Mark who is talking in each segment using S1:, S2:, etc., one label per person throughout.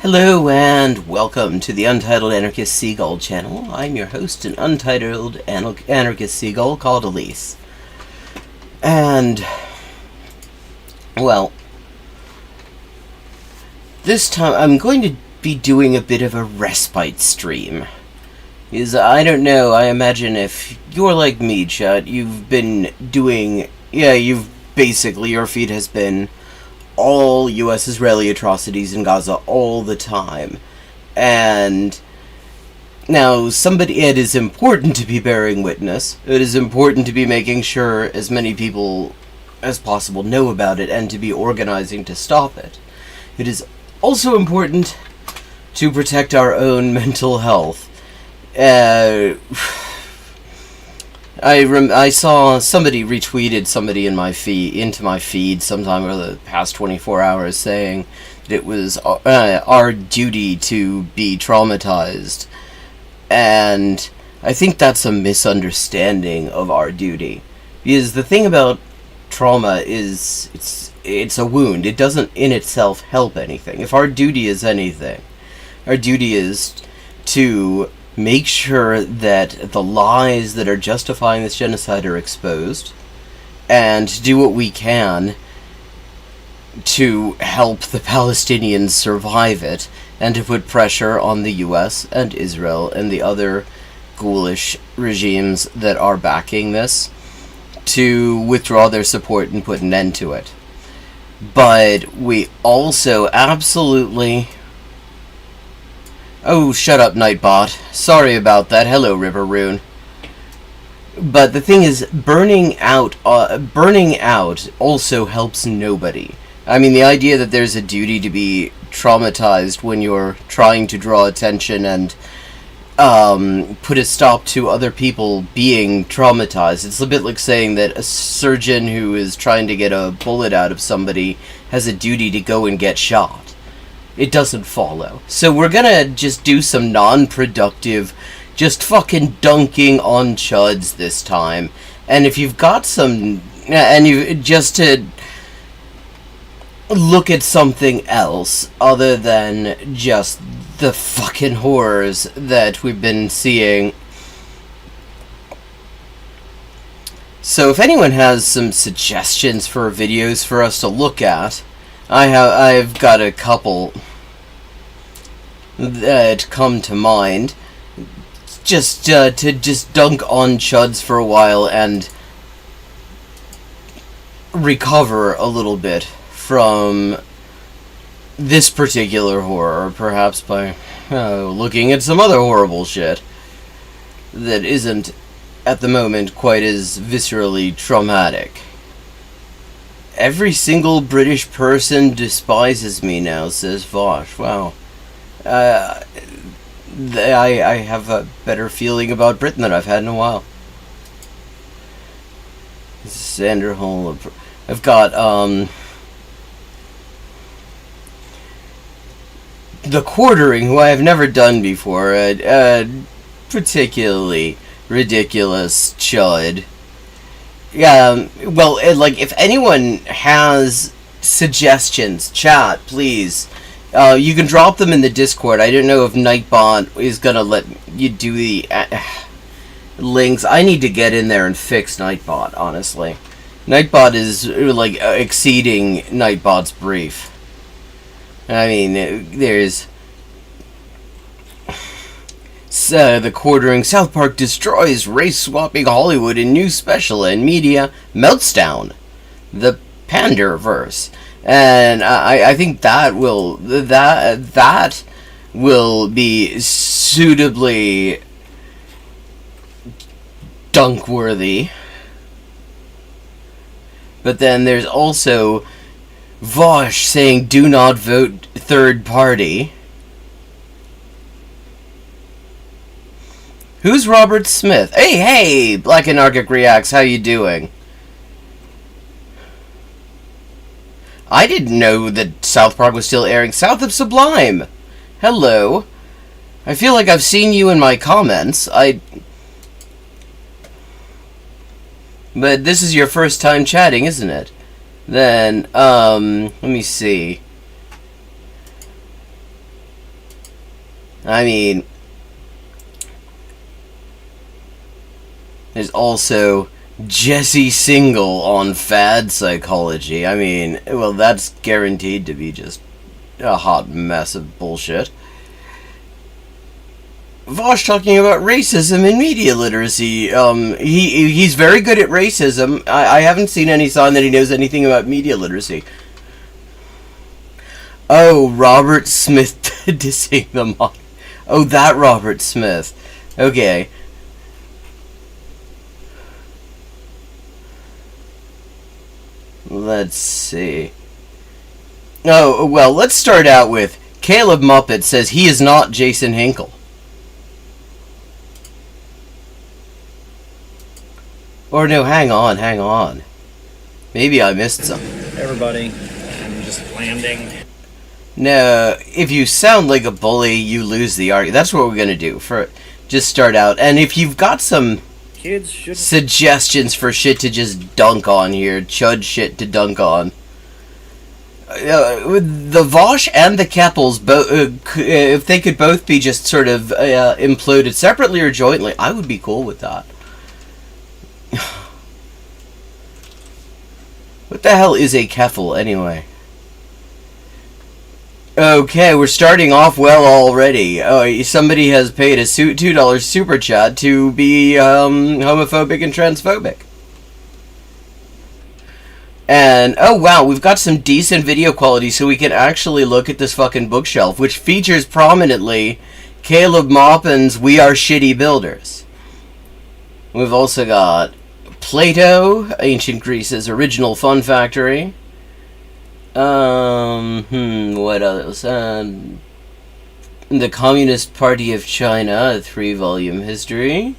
S1: Hello and welcome to the Untitled Anarchist Seagull channel. I'm your host, an Untitled Anarchist Seagull called Elise. And, well, this time I'm going to be doing a bit of a respite stream. Because I don't know, I imagine if you're like me, Chad, you've been doing, your feed has been all U.S.-Israeli atrocities in Gaza all the time. And now, it is important to be bearing witness. It is important to be making sure as many people as possible know about it and to be organizing to stop it. It is also important to protect our own mental health. I saw somebody retweeted somebody into my feed sometime over the past 24 hours saying that it was our duty to be traumatized, and I think that's a misunderstanding of our duty, because the thing about trauma is it's a wound. It doesn't in itself help anything. If our duty is anything, our duty is to make sure that the lies that are justifying this genocide are exposed, and do what we can to help the Palestinians survive it, and to put pressure on the US and Israel and the other ghoulish regimes that are backing this to withdraw their support and put an end to it. But we also absolutely... Oh, shut up, Nightbot. Sorry about that. Hello, River Rune. But the thing is, burning out also helps nobody. I mean, the idea that there's a duty to be traumatized when you're trying to draw attention and put a stop to other people being traumatized. It's a bit like saying that a surgeon who is trying to get a bullet out of somebody has a duty to go and get shot. It doesn't follow. So we're gonna just do some non-productive, just fucking dunking on chuds this time. And if you've got some, and you just to look at something else other than just the fucking horrors that we've been seeing. So if anyone has some suggestions for videos for us to look at, I've got a couple that come to mind. Just to dunk on chuds for a while and recover a little bit from this particular horror, perhaps by looking at some other horrible shit that isn't at the moment quite as viscerally traumatic. Every single British person despises me now, says Vosh. Wow. I have a better feeling about Britain than I've had in a while. Sander Hall. I've got, the quartering, who I have never done before. Particularly ridiculous chud. Yeah, well, if anyone has suggestions, chat, please. You can drop them in the Discord. I don't know if Nightbot is gonna let you do the links. I need to get in there and fix Nightbot, honestly. Nightbot is, exceeding Nightbot's brief. I mean, there's... the quartering, South Park destroys race-swapping Hollywood in new special and media melts down. The Panderverse. And I think that will be suitably dunk-worthy. But then there's also Vosh saying do not vote third party. Who's Robert Smith? Hey, Black Anarchic Reacts, how you doing? I didn't know that South Park was still airing. South of Sublime! Hello. I feel like I've seen you in my comments. But this is your first time chatting, isn't it? Then, let me see. I mean, there's also Jesse Single on fad psychology. I mean, well, that's guaranteed to be just a hot mess of bullshit. Vosh talking about racism and media literacy. He's very good at racism. I haven't seen any sign that he knows anything about media literacy. Oh, Robert Smith dissing the mob. Oh, that Robert Smith. Okay. Let's see. Oh, well, let's start out with Caleb Muppet says he is not Jason Hinkle. Or no, hang on. Maybe I missed something.
S2: Everybody, I'm just landing.
S1: No, if you sound like a bully, you lose the argument. That's what we're gonna do. Just start out, and if you've got some suggestions for shit to just dunk on here, chud shit to dunk on. The Vosh and the Keppels, if they could both be just sort of imploded separately or jointly, I would be cool with that. What the hell is a Keffel, anyway? Okay, we're starting off well already. Somebody has paid a $2 super chat to be homophobic and transphobic. And, oh wow, we've got some decent video quality so we can actually look at this fucking bookshelf, which features prominently Caleb Maupin's We Are Shitty Builders. We've also got Plato, Ancient Greece's Original Fun Factory. What else? The Communist Party of China, a 3-volume history.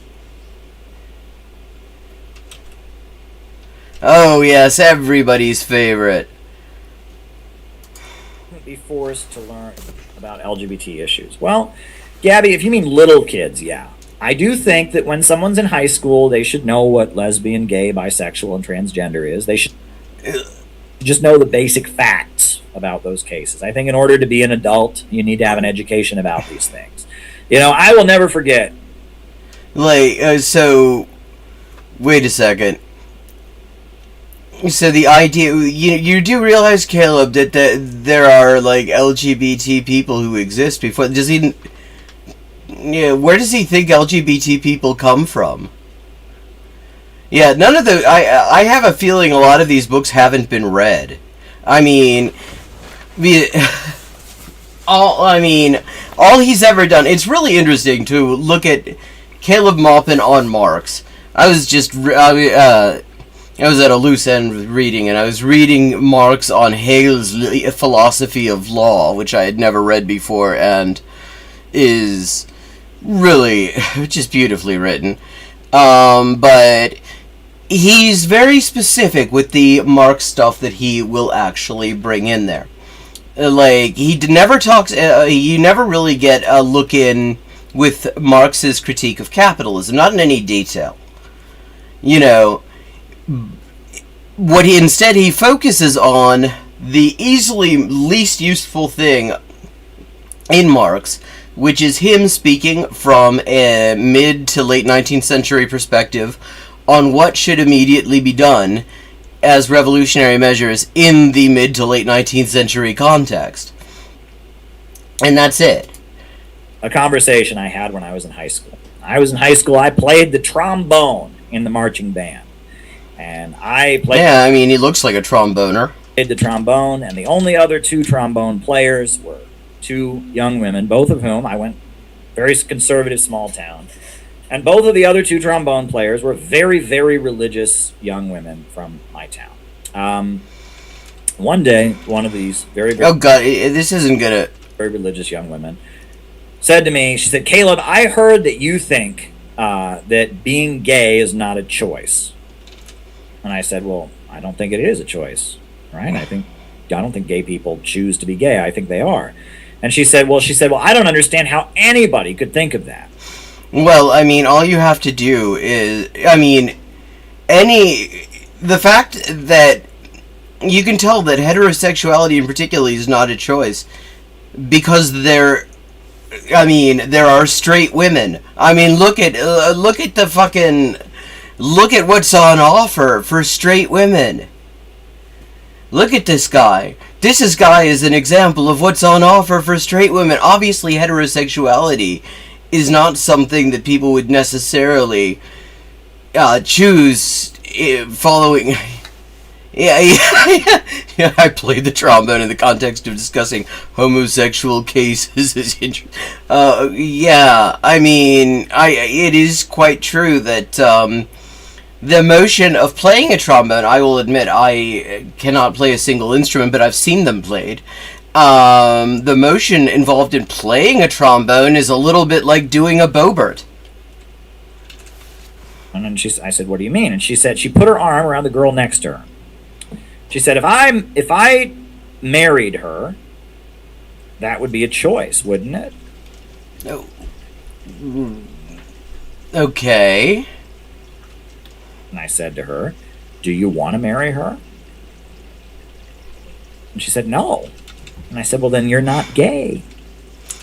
S1: Oh yes, everybody's favorite.
S2: Be forced to learn about LGBT issues. Well, Gabby, if you mean little kids, yeah. I do think that when someone's in high school, they should know what lesbian, gay, bisexual, and transgender is. They should just know the basic facts about those cases. I think in order to be an adult, you need to have an education about these things. You know, I will never forget.
S1: Like, so, wait a second. So the idea, you do realize, Caleb, that there are, like, LGBT people who exist before, does he... Yeah, where does he think LGBT people come from? Yeah, none of the... I have a feeling a lot of these books haven't been read. I mean... all he's ever done... It's really interesting to look at Caleb Maupin on Marx. I was at a loose end reading, and I was reading Marx on Hegel's Philosophy of Law, which I had never read before, and is really just beautifully written. But he's very specific with the Marx stuff that he will actually bring in there. Like, he never talks, you never really get a look in with Marx's critique of capitalism, not in any detail. You know, instead he focuses on the easily least useful thing in Marx, which is him speaking from a mid to late 19th century perspective on what should immediately be done as revolutionary measures in the mid to late 19th century context. And that's it.
S2: A conversation I had when I was in high school. I played the trombone in the marching band. And I played...
S1: Yeah, I mean, he looks like a tromboner.
S2: Played the trombone, and the only other two trombone players were two young women, both of whom I went very conservative small town. And both of the other two trombone players were very, very religious young women from my town. One day, one of these very, very...
S1: Oh, God, this isn't gonna...
S2: Very religious young women said to me, she said, "Caleb, I heard that you think that being gay is not a choice." And I said, "Well, I don't think it is a choice, right? I don't think gay people choose to be gay. I think they are." And she said, "Well, I don't understand how anybody could think of that."
S1: Well, I mean, all you have to do is, the fact that you can tell that heterosexuality in particular is not a choice because I mean, there are straight women. I mean, look at what's on offer for straight women. Look at this guy. This guy is an example of what's on offer for straight women. Obviously, heterosexuality is not something that people would necessarily choose following. Yeah, I played the trombone in the context of discussing homosexual cases. Yeah, I mean, it is quite true that the motion of playing a trombone, I will admit, I cannot play a single instrument, but I've seen them played. The motion involved in playing a trombone is a little bit like doing a bobert.
S2: And then I said, "What do you mean?" And she said, she put her arm around the girl next to her. She said, if I married her, that would be a choice, wouldn't it?
S1: Oh. Okay.
S2: And I said to her, do you want to marry her? And she said, no. And I said, well, then you're not gay.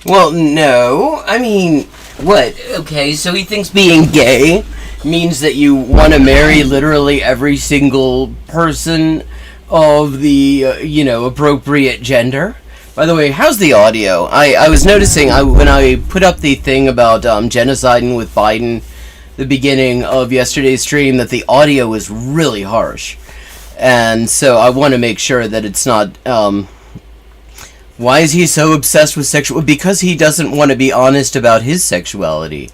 S1: Well, no. I mean, what? Okay, so he thinks being gay means that you want to marry literally every single person of the, appropriate gender. By the way, how's the audio? I was noticing when I put up the thing about genociding with Biden, the beginning of yesterday's stream, that the audio was really harsh. And so I want to make sure that it's not... why is he so obsessed with sexual... Because he doesn't want to be honest about his sexuality.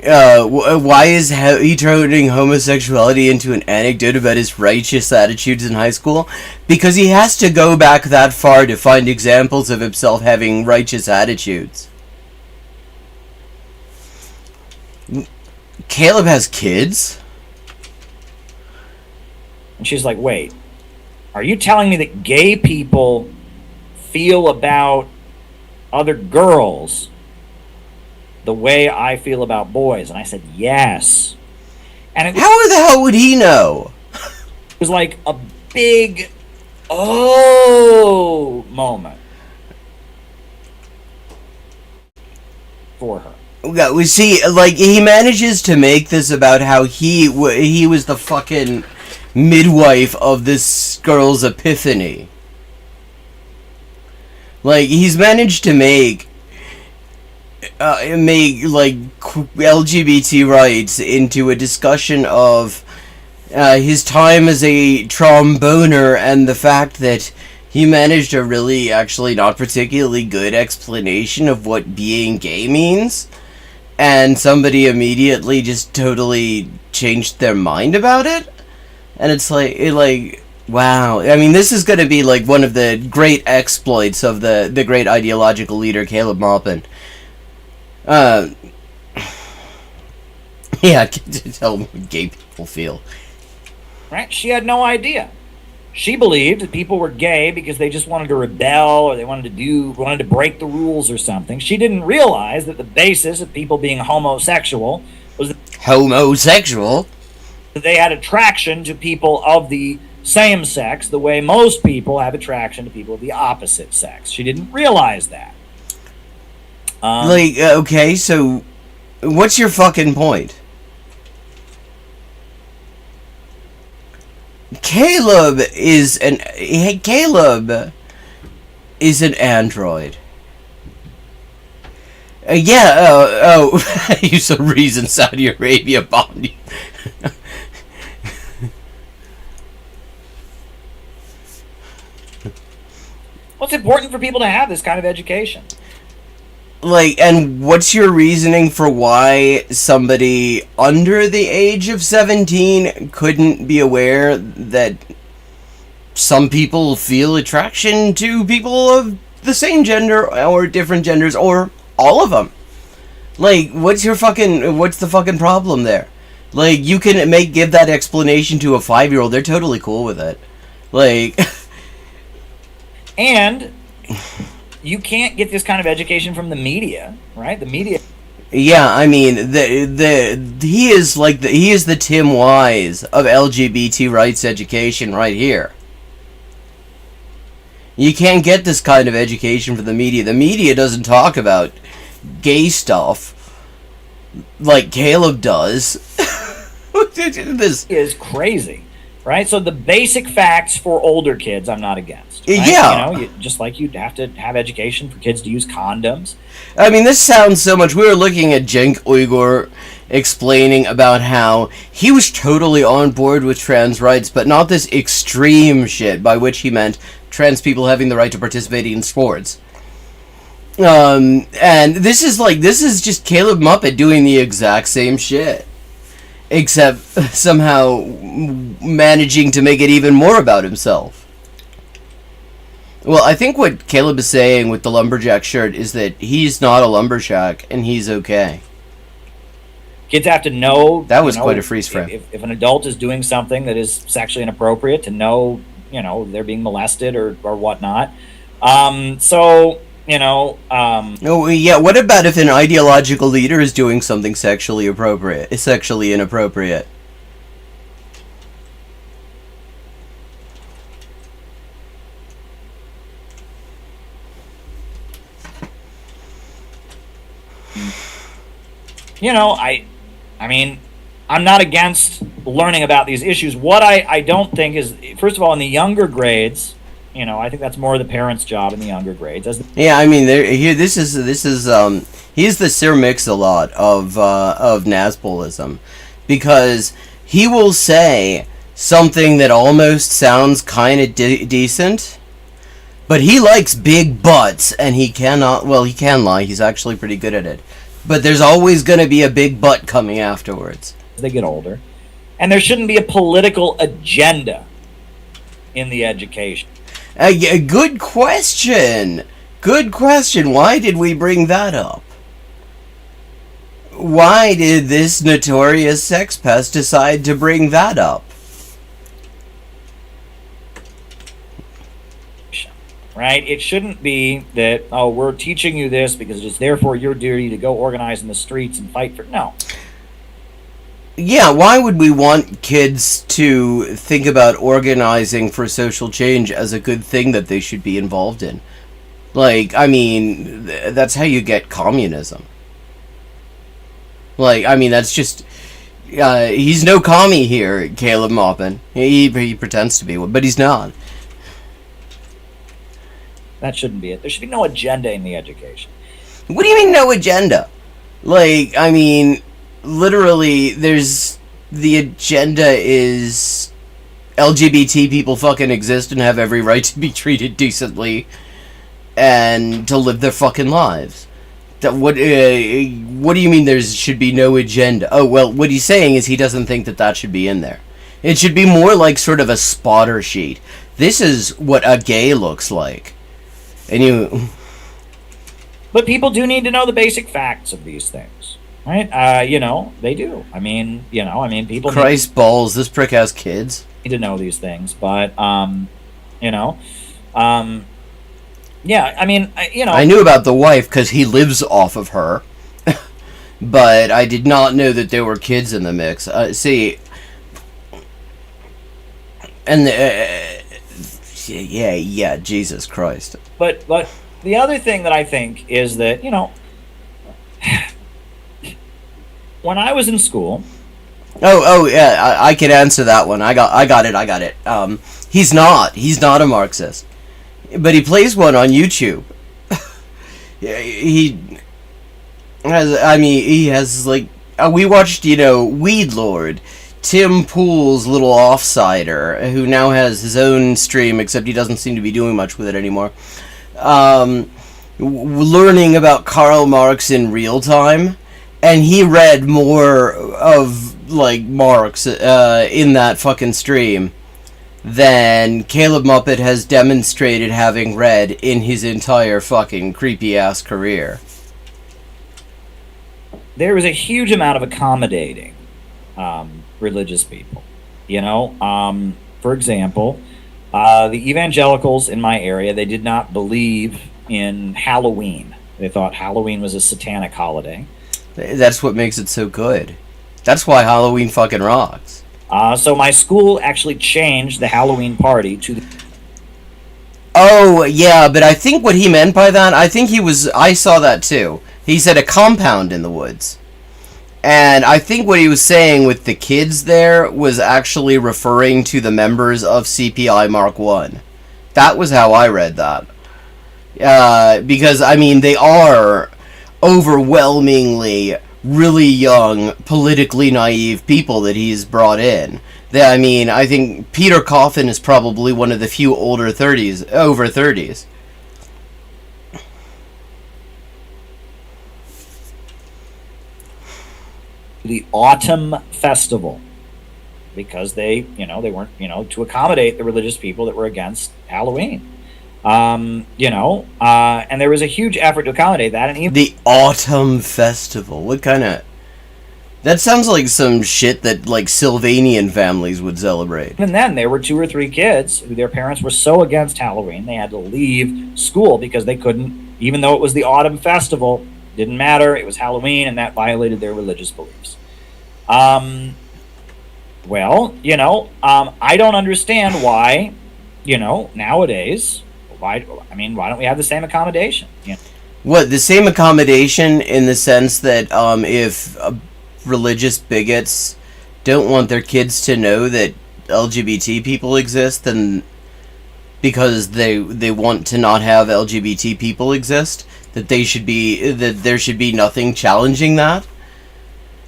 S1: Why is he turning homosexuality into an anecdote about his righteous attitudes in high school? Because he has to go back that far to find examples of himself having righteous attitudes. Caleb has kids?
S2: And she's like, wait, are you telling me that gay people feel about other girls the way I feel about boys? And I said, yes. And
S1: how the hell would he know?
S2: It was like a big oh moment for her.
S1: We see, like, he manages to make this about how he was the fucking midwife of this girl's epiphany. Like, he's managed to make LGBT rights into a discussion of his time as a tromboner and the fact that he managed a really, actually not particularly good explanation of what being gay means, and somebody immediately just totally changed their mind about it. And it's like, wow. I mean, this is going to be like one of the great exploits of the great ideological leader Caleb Maupin. Yeah, tell them what gay people feel.
S2: Right? She had no idea. She believed that people were gay because they just wanted to rebel or they wanted to break the rules or something. She didn't realize that the basis of people being homosexual was
S1: homosexual?
S2: That they had attraction to people of the same sex the way most people have attraction to people of the opposite sex. She didn't realize that.
S1: Okay, so what's your fucking point? Caleb is an android. Use some reason Saudi Arabia bombed you.
S2: Well, it's important for people to have this kind of education.
S1: And what's your reasoning for why somebody under the age of 17 couldn't be aware that some people feel attraction to people of the same gender or different genders or all of them? What's the fucking problem there? You can give that explanation to a 5-year-old. They're totally cool with it.
S2: And you can't get this kind of education from the media, right? The media.
S1: Yeah, I mean, he is the Tim Wise of LGBT rights education right here. You can't get this kind of education from the media. The media doesn't talk about gay stuff like Caleb does. This
S2: is crazy, right? So the basic facts for older kids, I'm not against. Right?
S1: Yeah.
S2: You know, just like you'd have to have education for kids to use condoms.
S1: I mean, this sounds so much. We were looking at Cenk Uygur explaining about how he was totally on board with trans rights, but not this extreme shit, by which he meant trans people having the right to participate in sports. And this is just Caleb Muppet doing the exact same shit, except somehow managing to make it even more about himself. Well, I think what Caleb is saying with the lumberjack shirt is that he's not a lumberjack and he's okay.
S2: Kids have to know.
S1: That was quite a freeze frame.
S2: If an adult is doing something that is sexually inappropriate, to know, they're being molested or whatnot. Oh,
S1: yeah, what about if an ideological leader is doing something sexually inappropriate?
S2: I mean, I'm not against learning about these issues. What I don't think is, first of all, in the younger grades, I think that's more the parents' job in the younger grades.
S1: Yeah, I mean, this is he's the Sir Mix-a-Lot of Nazbolism, because he will say something that almost sounds kind of decent, but he likes big butts, and he can lie. He's actually pretty good at it. But there's always going to be a big butt coming afterwards.
S2: As they get older. And there shouldn't be a political agenda in the education.
S1: Good question. Good question. Why did we bring that up? Why did this notorious sex pest decide to bring that up?
S2: Right? It shouldn't be that, we're teaching you this because it's therefore your duty to go organize in the streets and fight for... No.
S1: Yeah, why would we want kids to think about organizing for social change as a good thing that they should be involved in? Like, I mean, that's how you get communism. Like, I mean, that's just... he's no commie here, Caleb Maupin. He pretends to be, but he's not.
S2: That shouldn't be it. There should be no agenda in the education.
S1: What do you mean, no agenda? Like, I mean, literally, the agenda is LGBT people fucking exist and have every right to be treated decently and to live their fucking lives. What do you mean there should be no agenda? Oh, well, what he's saying is he doesn't think that should be in there. It should be more like sort of a spotter sheet. This is what a gay looks like.
S2: But people do need to know the basic facts of these things, right? They do. I mean, people.
S1: Christ balls! This prick has kids.
S2: Need to know these things, but yeah. I mean,
S1: I knew about the wife because he lives off of her, but I did not know that there were kids in the mix. See, and. Yeah, Jesus Christ.
S2: But the other thing that I think is that, when I was in school...
S1: Oh, yeah, I can answer that one. I got it. He's not a Marxist. But he plays one on YouTube. He has, like... we watched, Weed Lord... Tim Pool's little offsider, who now has his own stream, except he doesn't seem to be doing much with it anymore, learning about Karl Marx in real time, and he read more of, like, Marx in that fucking stream than Caleb Muppet has demonstrated having read in his entire fucking creepy-ass career.
S2: There was a huge amount of accommodating religious people. For example, the evangelicals in my area, they did not believe in Halloween. They thought Halloween was a satanic holiday.
S1: That's what makes it so good. That's why Halloween fucking rocks.
S2: So my school actually changed the Halloween party to...
S1: Oh, yeah, but I think what he meant by that, I saw that too. He said a compound in the woods. And I think what he was saying with the kids there was actually referring to the members of CPI Mark 1. That was how I read that. Because, I mean, they are overwhelmingly really young, politically naive people that he's brought in. I think Peter Coffin is probably one of the few over 30s.
S2: The Autumn Festival, because they weren't, to accommodate the religious people that were against Halloween. And there was a huge effort to accommodate that. And even
S1: the Autumn Festival. What kind of... That sounds like some shit that, like, Sylvanian families would celebrate.
S2: even then, there were 2 or 3 kids who their parents were so against Halloween, they had to leave school because they couldn't, even though it was the Autumn Festival, didn't matter, it was Halloween, and that violated their religious beliefs. I don't understand why, nowadays, why don't we have the same accommodation?
S1: What, the same accommodation in the sense that if religious bigots don't want their kids to know that LGBT people exist, then because they want to not have LGBT people exist, that there should be nothing challenging that?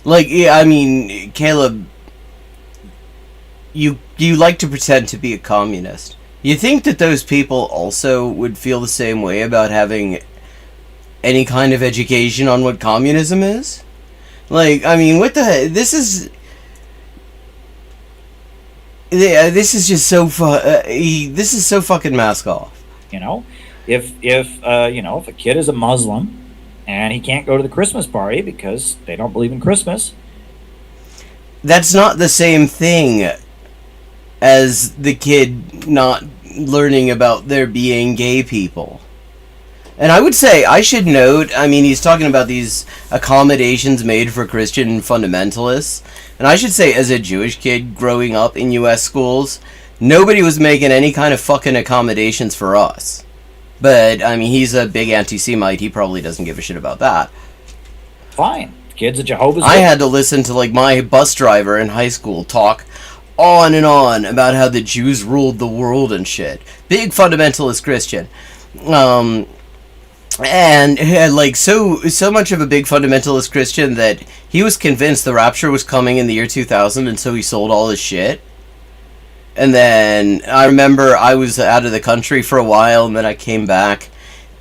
S1: Like, yeah, I mean, Caleb, you like to pretend to be a communist. You think that those people also would feel the same way about having any kind of education on what communism is? Like, I mean, what the... This is just so... this is so fucking mask off.
S2: If a kid is a Muslim and he can't go to the Christmas party because they don't believe in Christmas,
S1: that's not the same thing as the kid not learning about there being gay people. And I would say, I should note, I mean, he's talking about these accommodations made for Christian fundamentalists. And I should say, as a Jewish kid growing up in U.S. schools, nobody was making any kind of fucking accommodations for us. But, I mean, he's a big anti-Semite. He probably doesn't give a shit about that.
S2: Fine. Kids at Jehovah's
S1: I had to listen to, like, my bus driver in high school talk on and on about how the Jews ruled the world and shit. Big fundamentalist Christian. And had, like, so much of a big fundamentalist Christian that he was convinced the rapture was coming in the year 2000, and so he sold all his shit. And then I remember I was out of the country for a while, and then I came back,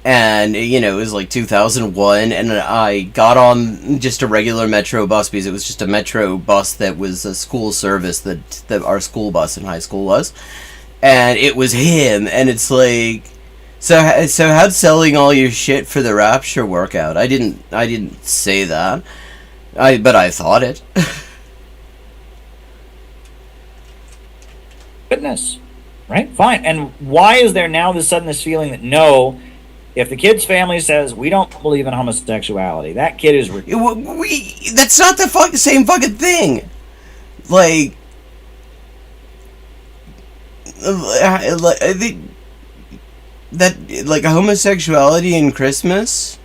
S1: and, it was like 2001, and I got on just a regular metro bus, because it was just a metro bus that was a school service that our school bus in high school was. And it was him, and it's like... So how'd selling all your shit for the rapture work out? I didn't say that. But I thought it.
S2: Goodness. Right? Fine. And why is there now this feeling that no, if the kid's family says we don't believe in homosexuality, that kid is...
S1: That's not the same fucking thing. Like... I think... That, like, homosexuality and Christmas?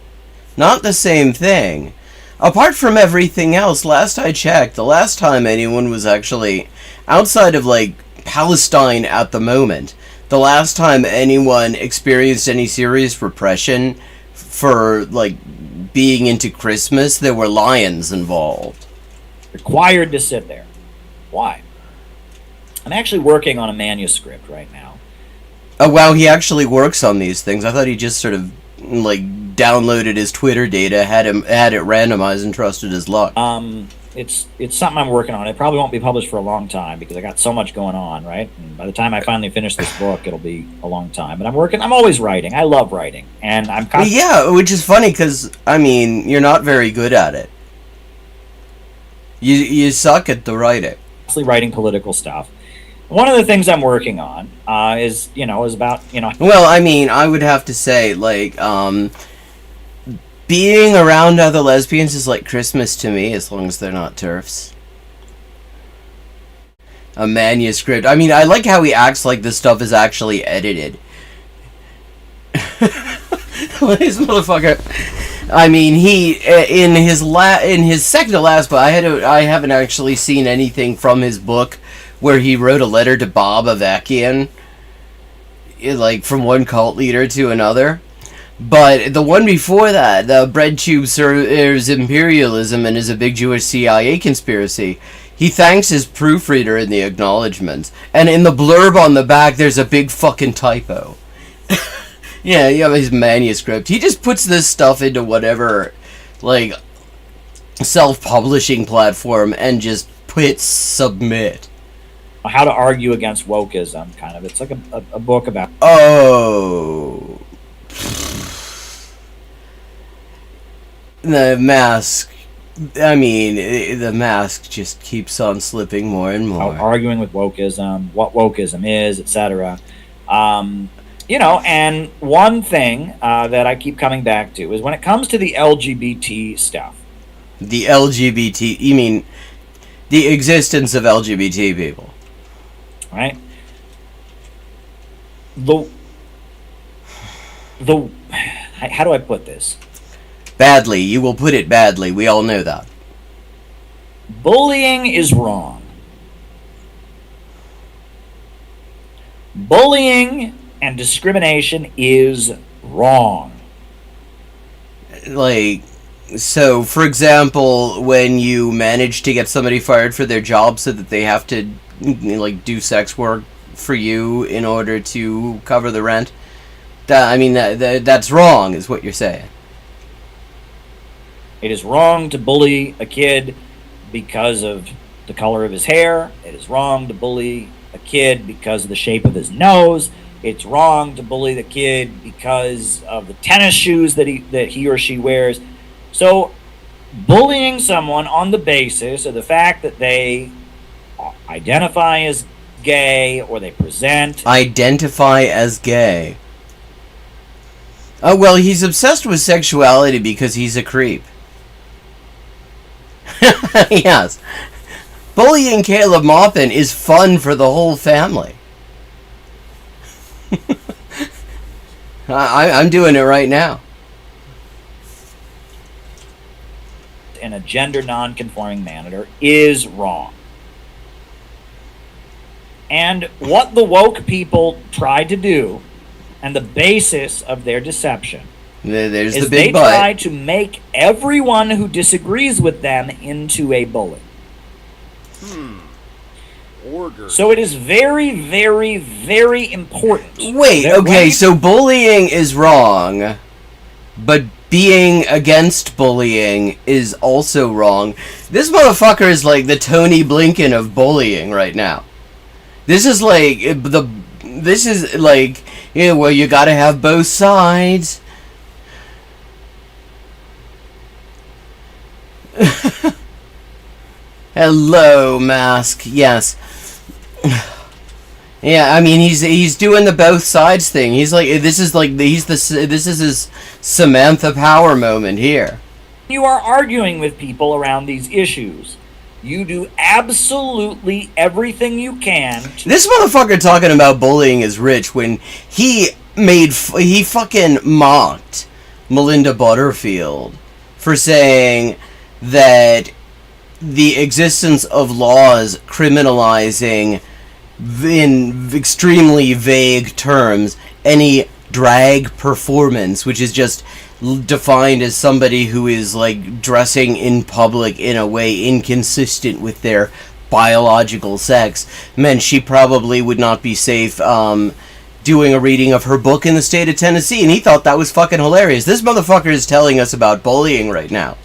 S1: Not the same thing. Apart from everything else, last I checked, the last time anyone was actually, outside of, like, Palestine at the moment, the last time anyone experienced any serious repression for, like, being into Christmas, there were lions involved.
S2: Required to sit there. Why? I'm actually working on a manuscript right now.
S1: Oh, wow, he actually works on these things. I thought he just sort of, like, downloaded his Twitter data, had it randomized, and trusted his luck.
S2: It's something I'm working on. It probably won't be published for a long time, because I got so much going on, right? And by the time I finally finish this book, it'll be a long time. But I'm always writing. I love writing. And I'm constantly...
S1: Yeah, which is funny, because, I mean, you're not very good at it. You suck at the writing.
S2: Constantly writing political stuff. One of the things I'm working on is about.
S1: Well, I mean, I would have to say, like, being around other lesbians is like Christmas to me, as long as they're not TERFs. A manuscript. I mean, I like how he acts like this stuff is actually edited. This motherfucker. I mean, he in his second to last book. I haven't actually seen anything from his book where he wrote a letter to Bob Avakian, like from one cult leader to another. But the one before that, the bread tube serves imperialism and is a big Jewish CIA conspiracy. He thanks his proofreader in the acknowledgments, and in the blurb on the back, there's a big fucking typo. Yeah, you have his manuscript. He just puts this stuff into whatever, like, self-publishing platform and just hits submit.
S2: How to argue against wokeism, kind of. It's like a book about...
S1: Oh. The mask. I mean, the mask just keeps on slipping more and more.
S2: Arguing with wokeism, what wokeism is, etc. You know, and one thing that I keep coming back to is when it comes to the LGBT stuff.
S1: The LGBT, you mean the existence of LGBT people.
S2: Right? The how do I put this?
S1: Badly. You will put it badly. We all know that.
S2: Bullying is wrong. Bullying and discrimination is wrong.
S1: Like, so, for example, when you manage to get somebody fired for their job so that they have to, like, do sex work for you in order to cover the rent, that's wrong, is what you're saying.
S2: It is wrong to bully a kid because of the color of his hair. It is wrong to bully a kid because of the shape of his nose. It's wrong to bully the kid because of the tennis shoes that he or she wears. So, bullying someone on the basis of the fact that they identify as gay or they present...
S1: Identify as gay. Oh, well, he's obsessed with sexuality because he's a creep. Yes. Bullying Caleb Maupin is fun for the whole family. I'm doing it right now.
S2: In a gender non-conforming manner is wrong. And what the woke people tried to do, and the basis of their deception,
S1: there's
S2: is
S1: the big
S2: they
S1: but.
S2: try to make everyone who disagrees with them into a bully.
S3: Order.
S2: So it is very, very, very important.
S1: Wait, okay, so bullying is wrong, but being against bullying is also wrong. This motherfucker is like the Tony Blinken of bullying right now. This is like, yeah, well, you gotta have both sides. Hello, Mask. Yes. Yeah, I mean he's doing the both sides thing. He's like this is his Samantha Power moment here.
S2: You are arguing with people around these issues. You do absolutely everything you can.
S1: This motherfucker talking about bullying is rich when he fucking mocked Melinda Butterfield for saying that the existence of laws criminalizing in extremely vague terms any drag performance, which is just defined as somebody who is like dressing in public in a way inconsistent with their biological sex, meant she probably would not be safe doing a reading of her book in the state of Tennessee, and he thought that was fucking hilarious. This motherfucker is telling us about bullying right now.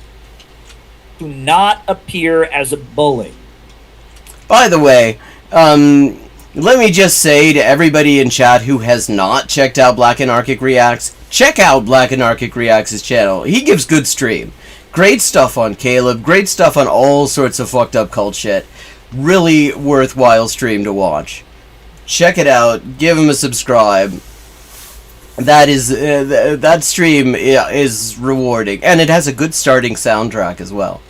S2: Do not appear as a bully.
S1: By the way, let me just say to everybody in chat who has not checked out Black Anarchic Reacts, check out Black Anarchic Reacts' channel. He gives good stream. Great stuff on Caleb, great stuff on all sorts of fucked up cult shit. Really worthwhile stream to watch. Check it out, give him a subscribe. That stream is rewarding, and it has a good starting soundtrack as well.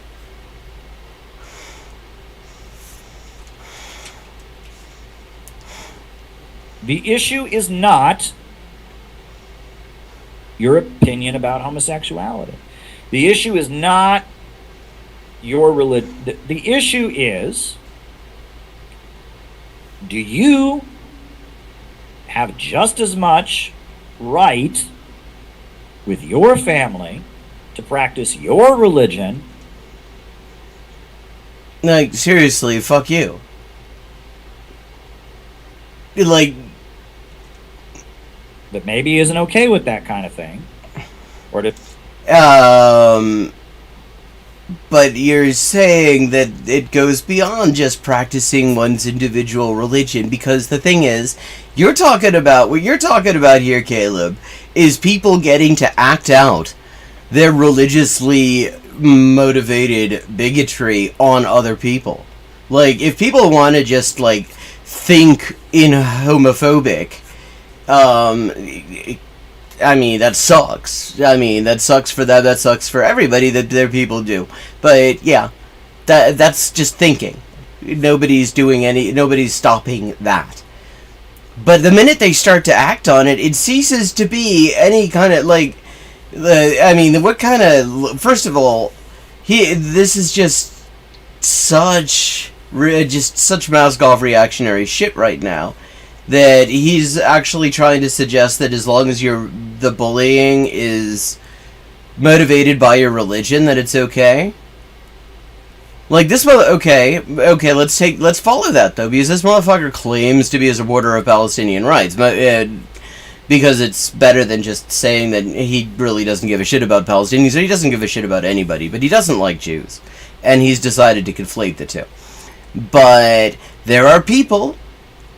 S2: The issue is not your opinion about homosexuality. The issue is not your religion. The issue is, do you have just as much right with your family to practice your religion?
S1: Like, seriously, fuck you. Like,
S2: that maybe isn't okay with that kind of thing, or to
S1: but you're saying that it goes beyond just practicing one's individual religion, because the thing is, what you're talking about here, Caleb, is people getting to act out their religiously motivated bigotry on other people. Like, if people want to just, like, think in homophobic, I mean, that sucks. I mean, that sucks for them, that sucks for everybody that their people do. But, yeah, that's just thinking. Nobody's stopping that. But the minute they start to act on it, it ceases to be any kind of, like, what kind of, first of all, this is just such mask-off reactionary shit right now, that he's actually trying to suggest that as long as the bullying is motivated by your religion, that it's okay. Like, this okay, let's follow that, though, because this motherfucker claims to be a supporter of Palestinian rights, because it's better than just saying that he really doesn't give a shit about Palestinians, or he doesn't give a shit about anybody, but he doesn't like Jews, and he's decided to conflate the two. But there are people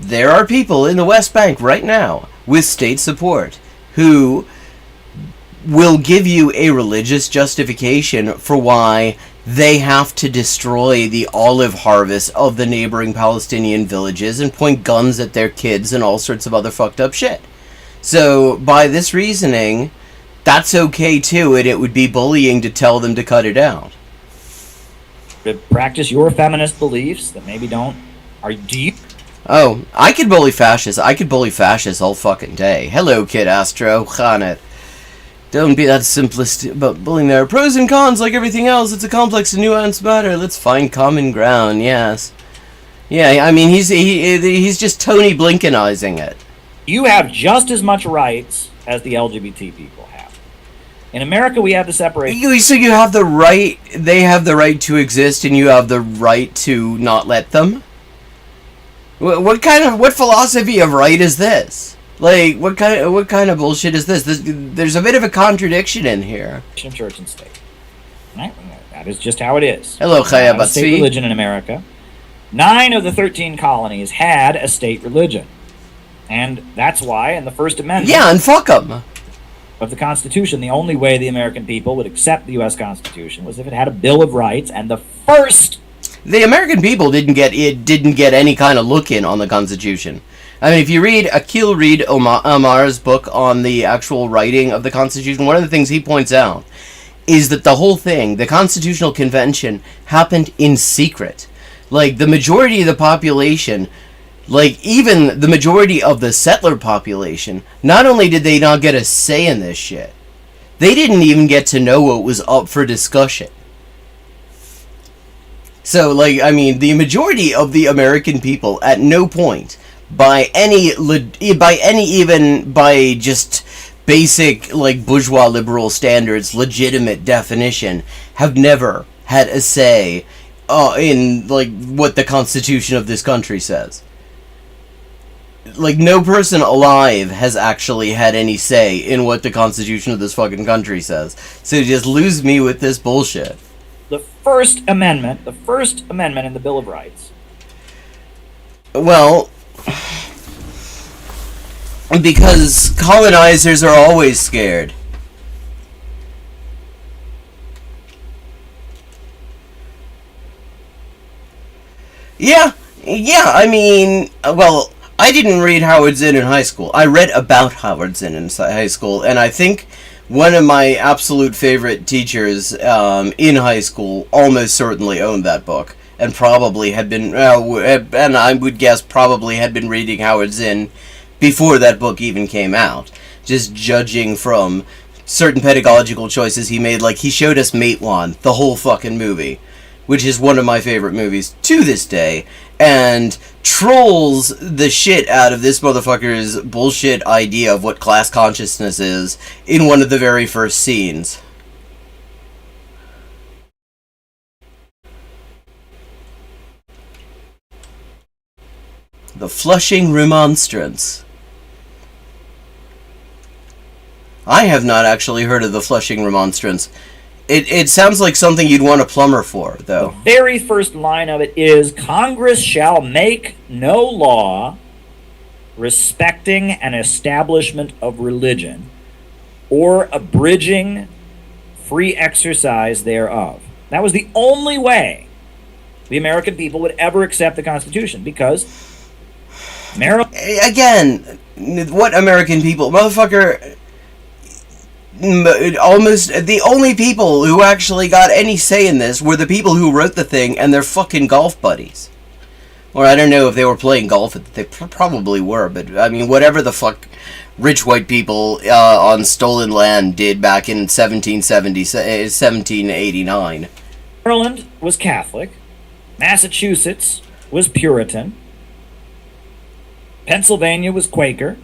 S1: in the West Bank right now with state support who will give you a religious justification for why they have to destroy the olive harvest of the neighboring Palestinian villages and point guns at their kids and all sorts of other fucked up shit. So, by this reasoning, that's okay too, and it would be bullying to tell them to cut it out.
S2: To practice your feminist beliefs that maybe don't... do you...
S1: Oh, I could bully fascists. I could bully fascists all fucking day. Hello, Kid Astro. Khanet. Don't be that simplistic about bullying. There are pros and cons like everything else. It's a complex and nuanced matter. Let's find common ground, yes. Yeah, I mean, he's just Tony Blinkenizing it.
S2: You have just as much rights as the LGBT people have. In America, we have the separation.
S1: So you have the right, they have the right to exist, and you have the right to not let them? What philosophy of right is this? Like, what kind of bullshit is this? There's a bit of a contradiction in here.
S2: Church and state. Right? That is just how it is.
S1: Hello, Chaya Batsi.
S2: State religion in America. 9 of the 13 colonies had a state religion. And that's why, in the First Amendment...
S1: Yeah, and fuck them.
S2: ...of the Constitution, the only way the American people would accept the U.S. Constitution was if it had a Bill of Rights, and the first...
S1: The American people didn't get any kind of look-in on the Constitution. I mean, if you read Akil Reed Omar's book on the actual writing of the Constitution, one of the things he points out is that the whole thing, the Constitutional Convention, happened in secret. Like, the majority of the population, like, even the majority of the settler population, not only did they not get a say in this shit, they didn't even get to know what was up for discussion. So, like, I mean, the majority of the American people at no point, by just basic, like, bourgeois liberal standards, legitimate definition, have never had a say in, like, what the Constitution of this country says. Like, no person alive has actually had any say in what the Constitution of this fucking country says. So just lose me with this bullshit.
S2: The First Amendment in the Bill of Rights.
S1: Well, because colonizers are always scared. Yeah, I mean, well, I didn't read Howard Zinn in high school. I read about Howard Zinn in high school, and I think one of my absolute favorite teachers in high school almost certainly owned that book, and probably had been, and I would guess probably had been reading Howard Zinn before that book even came out, just judging from certain pedagogical choices he made. Like, he showed us Matewan, the whole fucking movie, which is one of my favorite movies to this day, and trolls the shit out of this motherfucker's bullshit idea of what class consciousness is in one of the very first scenes. The Flushing Remonstrance. I have not actually heard of the Flushing Remonstrance. It sounds like something you'd want a plumber for, though.
S2: The very first line of it is, Congress shall make no law respecting an establishment of religion or abridging free exercise thereof. That was the only way the American people would ever accept the Constitution, because
S1: Again, what American people? Motherfucker, almost the only people who actually got any say in this were the people who wrote the thing and their fucking golf buddies. Or I don't know if they were playing golf. They probably were, but I mean, whatever the fuck rich white people on stolen land did back in 1789.
S2: Maryland was Catholic, Massachusetts was Puritan, Pennsylvania was Quaker,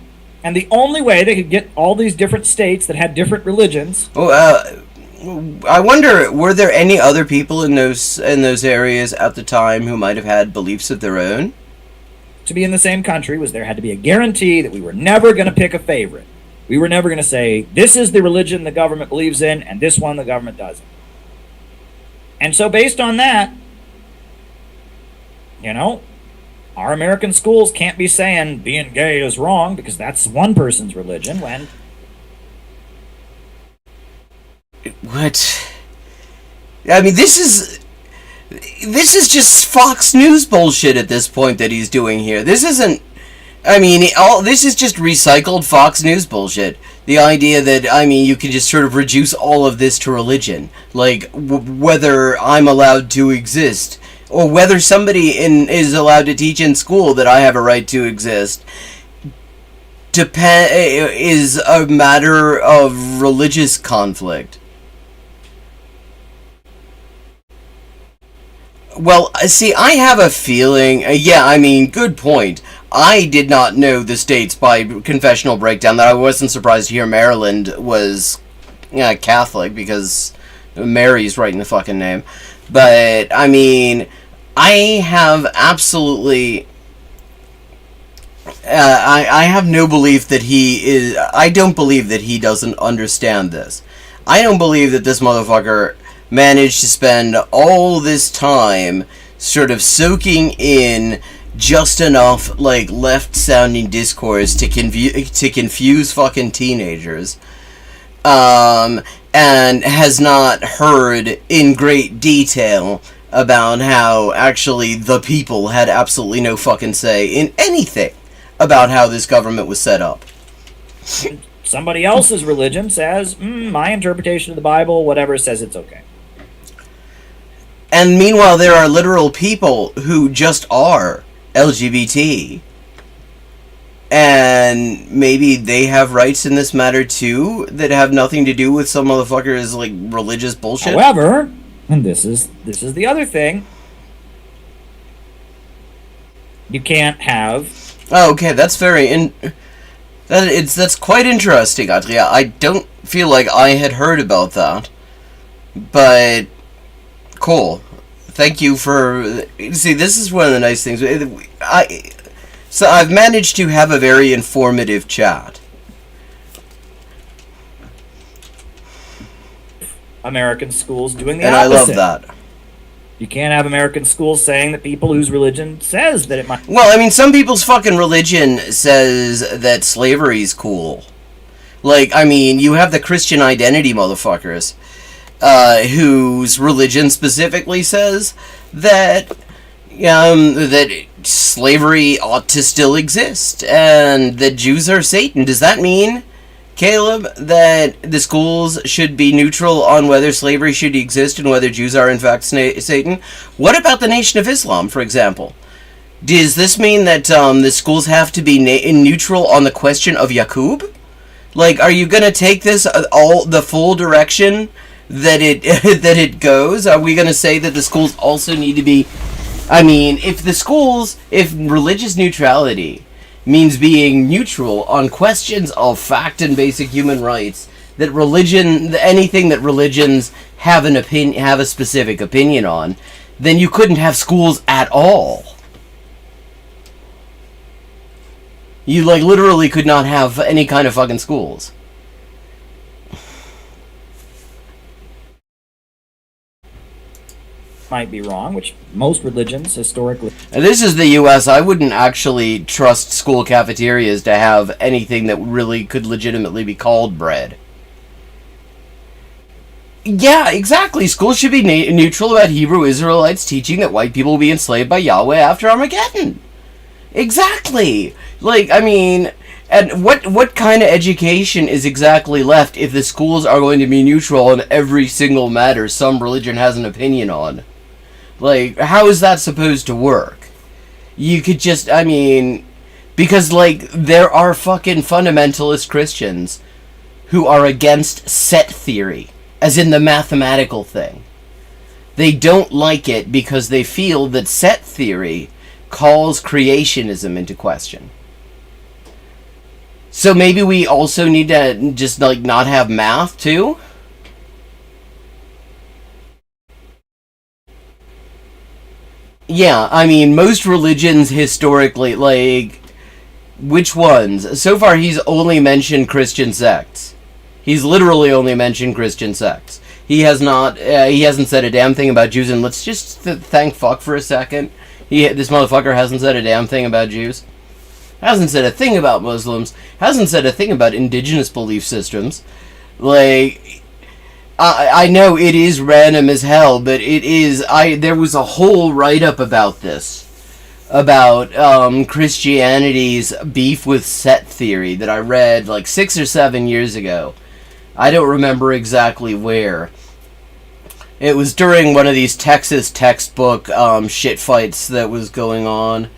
S2: and the only way they could get all these different states that had different religions.
S1: I wonder, were there any other people in those areas at the time who might have had beliefs of their own?
S2: To be in the same country there had to be a guarantee that we were never going to pick a favorite. We were never going to say, this is the religion the government believes in, and this one the government doesn't. And so based on that, our American schools can't be saying being gay is wrong because that's one person's religion, when...
S1: What? I mean, this is just Fox News bullshit at this point that he's doing here. This isn't... I mean, this is just recycled Fox News bullshit. The idea that, I mean, you can just sort of reduce all of this to religion. Like, whether I'm allowed to exist, or whether somebody is allowed to teach in school that I have a right to exist, is a matter of religious conflict. Well, see, I have a feeling... good point. I did not know the states by confessional breakdown. That I wasn't surprised to hear Maryland was Catholic, because Mary's right in the fucking name. But, I mean, I have absolutely... I have no belief that he is... I don't believe that he doesn't understand this. I don't believe that this motherfucker managed to spend all this time sort of soaking in just enough, like, left-sounding discourse to confuse fucking teenagers, and has not heard in great detail about how actually the people had absolutely no fucking say in anything about how this government was set up.
S2: Somebody else's religion says, my interpretation of the Bible, whatever, says it's okay.
S1: And meanwhile, there are literal people who just are LGBT, and maybe they have rights in this matter too that have nothing to do with some motherfucker's like religious bullshit.
S2: However, and this is the other thing, you can't have...
S1: Oh, okay, that's that's quite interesting, Adria. I don't feel like I had heard about that, but cool. Thank you for... See, this is one of the nice things. So I've managed to have a very informative chat.
S2: American schools doing the
S1: and
S2: opposite.
S1: I love that.
S2: You can't have American schools saying that people whose religion says that it might...
S1: Well, I mean, some people's fucking religion says that slavery's cool. Like, I mean, you have the Christian identity motherfuckers, whose religion specifically says that that slavery ought to still exist, and that Jews are Satan. Does that mean, Caleb, that the schools should be neutral on whether slavery should exist and whether Jews are in fact Satan? What about the Nation of Islam, for example? Does this mean that the schools have to be neutral on the question of Yaqub? Like, are you gonna take this all the full direction that it that it goes? Are we gonna say that the schools also need to be? I mean, if religious neutrality means being neutral on questions of fact and basic human rights, that anything that religions have have a specific opinion on, then you couldn't have schools at all. You, like, literally could not have any kind of fucking schools.
S2: Might be wrong, which most religions historically...
S1: And this is the US. I wouldn't actually trust school cafeterias to have anything that really could legitimately be called bread. Yeah, exactly. Schools should be neutral about Hebrew Israelites teaching that white people will be enslaved by Yahweh after Armageddon. Exactly. Like, I mean, and what kind of education is exactly left if the schools are going to be neutral on every single matter some religion has an opinion on? Like, how is that supposed to work? You could just, I mean, because, like, there are fucking fundamentalist Christians who are against set theory, as in the mathematical thing. They don't like it because they feel that set theory calls creationism into question. So maybe we also need to just, like, not have math, too? Yeah, I mean, most religions historically, like, which ones? So far, he's only mentioned Christian sects. He's literally only mentioned Christian sects. He hasn't said a damn thing about Jews, and let's just thank fuck for a second. This motherfucker hasn't said a damn thing about Jews. Hasn't said a thing about Muslims. Hasn't said a thing about indigenous belief systems. Like, I know it is random as hell, but it is... There was a whole write-up about this. About Christianity's beef with set theory that I read like 6 or 7 years ago. I don't remember exactly where. It was during one of these Texas textbook shit fights that was going on.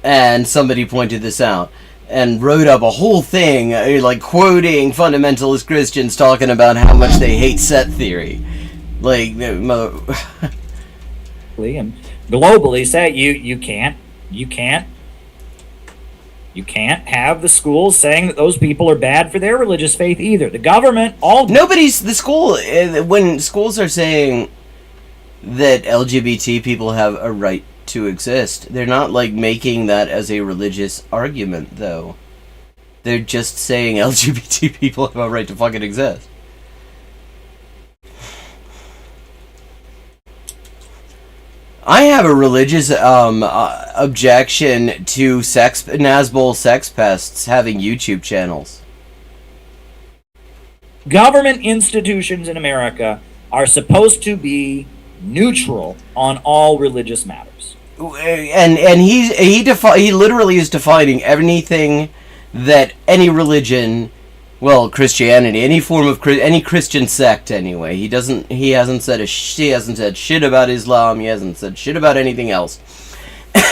S1: And somebody pointed this out. And wrote up a whole thing, like, quoting fundamentalist Christians talking about how much they hate set theory. Like,
S2: and globally say you can't have the schools saying that those people are bad for their religious faith either. The government,
S1: when schools are saying that LGBT people have a right to exist, they're not, like, making that as a religious argument, though. They're just saying LGBT people have a right to fucking exist. I have a religious objection to Nazbol sex pests having YouTube channels.
S2: Government institutions in America are supposed to be neutral on all religious matters.
S1: And he literally is defining anything that any religion, well, Christianity, any form of any Christian sect anyway. He hasn't said shit about Islam. He hasn't said shit about anything else.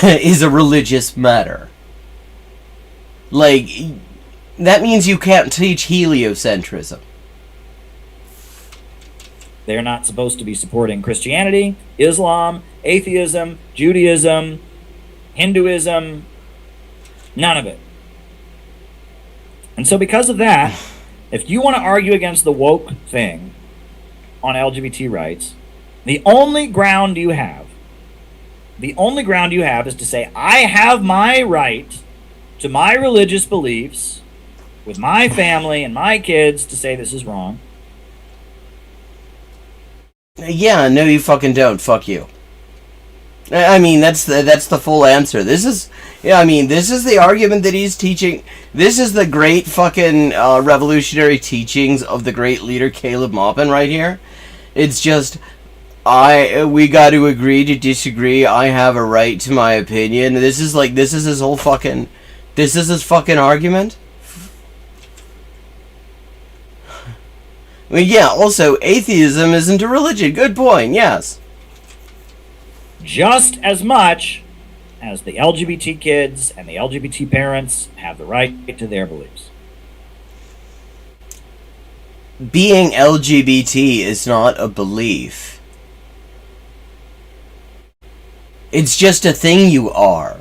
S1: Is a religious matter. Like, that means you can't teach heliocentrism.
S2: They're not supposed to be supporting Christianity, Islam, atheism, Judaism, Hinduism, none of it. And so because of that, if you want to argue against the woke thing on LGBT rights, the only ground you have is to say, I have my right to my religious beliefs with my family and my kids to say this is wrong.
S1: Yeah, no, you fucking don't. Fuck you. I mean, that's the full answer. This is the argument that he's teaching. This is the great fucking revolutionary teachings of the great leader Caleb Maupin right here. It's just, we got to agree to disagree. I have a right to my opinion. This is his fucking argument. Well, yeah, also, atheism isn't a religion. Good point, yes.
S2: Just as much as the LGBT kids and the LGBT parents have the right to their beliefs.
S1: being LGBT is not a belief. It's just a thing you are.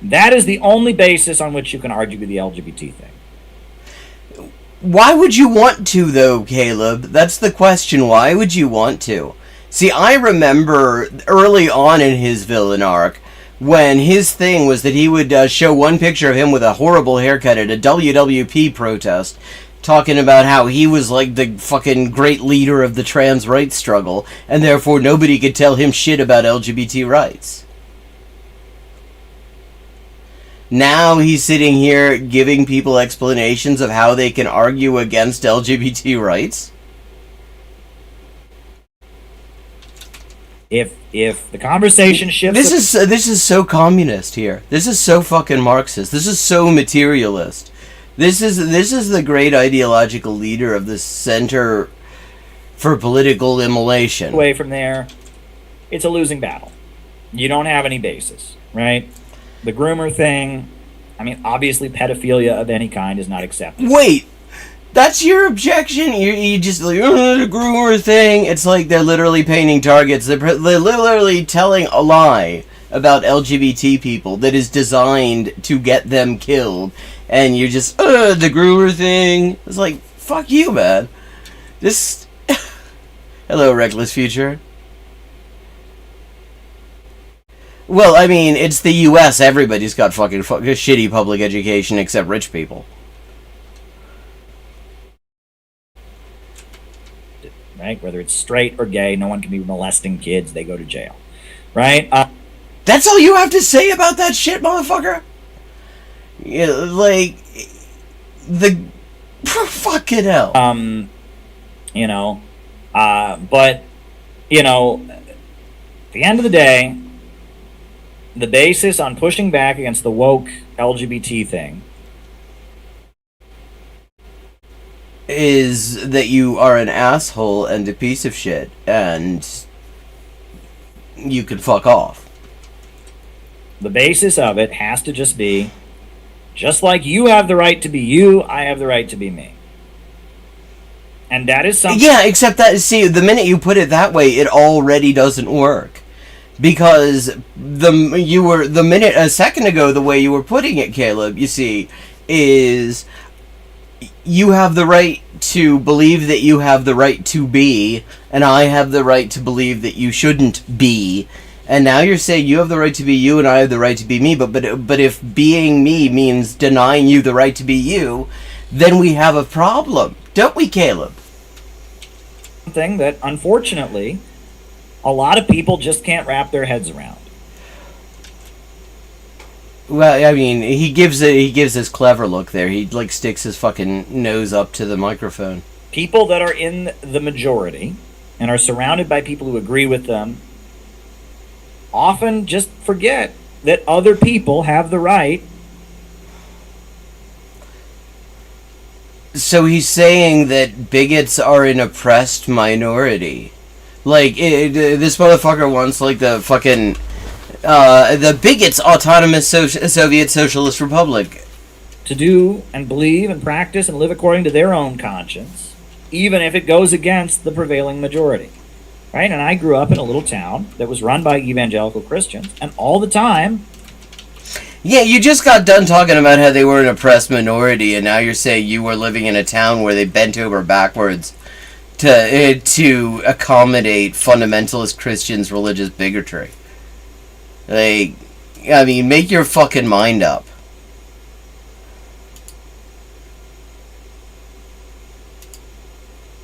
S2: That is the only basis on which you can argue with the LGBT thing.
S1: Why would you want to, though, Caleb? That's the question. Why would you want to? See, I remember early on in his villain arc, when his thing was that he would show one picture of him with a horrible haircut at a WWP protest, talking about how he was like the fucking great leader of the trans rights struggle, and therefore nobody could tell him shit about LGBT rights. Now he's sitting here giving people explanations of how they can argue against LGBT rights.
S2: If the conversation shifts,
S1: this is so communist here. This is so fucking Marxist. This is so materialist. This is the great ideological leader of the Center for Political Immolation.
S2: Away from there, it's a losing battle. You don't have any basis, right? The groomer thing, I mean, obviously pedophilia of any kind is not accepted.
S1: Wait, that's your objection? You just like, the groomer thing? It's like they're literally painting targets. They're literally telling a lie about LGBT people that is designed to get them killed. And you're just, the groomer thing. It's like, fuck you, man. This... Hello, Reckless Future. Well, I mean, it's the U.S. Everybody's got fucking shitty public education except rich people.
S2: Right? Whether it's straight or gay, no one can be molesting kids. They go to jail. Right?
S1: That's all you have to say about that shit, motherfucker? Yeah, like... The... Fucking hell.
S2: You know... but... You know... At the end of the day... The basis on pushing back against the woke LGBT thing
S1: is that you are an asshole and a piece of shit, and you can fuck off.
S2: The basis of it has to just be, just like you have the right to be you, I have the right to be me. And that is something...
S1: Yeah, except that, see, the minute you put it that way, it already doesn't work. Because the minute a second ago, the way you were putting it, Caleb, you see, is you have the right to believe that you have the right to be, and I have the right to believe that you shouldn't be. And now you're saying you have the right to be you and I have the right to be me, but if being me means denying you the right to be you, then we have a problem, don't we, Caleb?
S2: Something that, unfortunately, a lot of people just can't wrap their heads around.
S1: Well, I mean, he gives his clever look there. He like sticks his fucking nose up to the microphone.
S2: People that are in the majority and are surrounded by people who agree with them often just forget that other people have the right.
S1: So he's saying that bigots are an oppressed minority. Like, this motherfucker wants, like, the fucking, the bigots' autonomous Soviet Socialist Republic.
S2: To do and believe and practice and live according to their own conscience, even if it goes against the prevailing majority. Right? And I grew up in a little town that was run by evangelical Christians, and all the time...
S1: Yeah, you just got done talking about how they were an oppressed minority, and now you're saying you were living in a town where they bent over backwards to accommodate fundamentalist Christians' religious bigotry. Like, I mean, make your fucking mind up.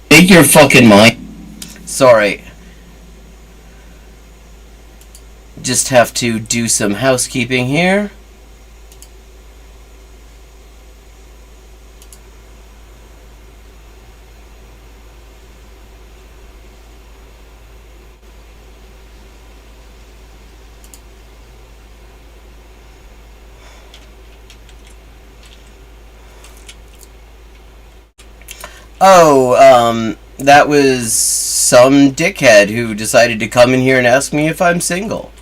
S1: Make your fucking mind... Sorry. Just have to do some housekeeping here. Oh, that was some dickhead who decided to come in here and ask me if I'm single.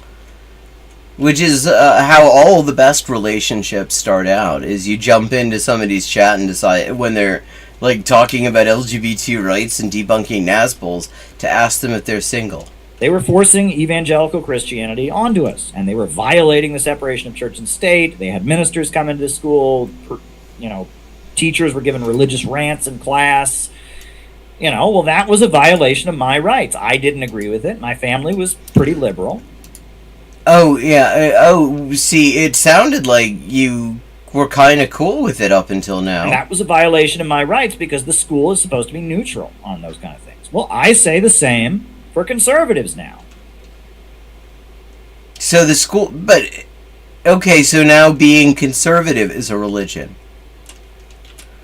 S1: Which is how all the best relationships start out, is you jump into somebody's chat and decide, when they're like talking about LGBT rights and debunking Nazbols, to ask them if they're single.
S2: They were forcing evangelical Christianity onto us, and they were violating the separation of church and state. They had ministers come into the school, teachers were given religious rants in class. Well, that was a violation of my rights. I didn't agree with it. My family was pretty liberal.
S1: Oh, yeah. See, it sounded like you were kind of cool with it up until now.
S2: And that was a violation of my rights because the school is supposed to be neutral on those kind of things. Well, I say the same for conservatives now.
S1: So the school... But... Okay, so now being conservative is a religion.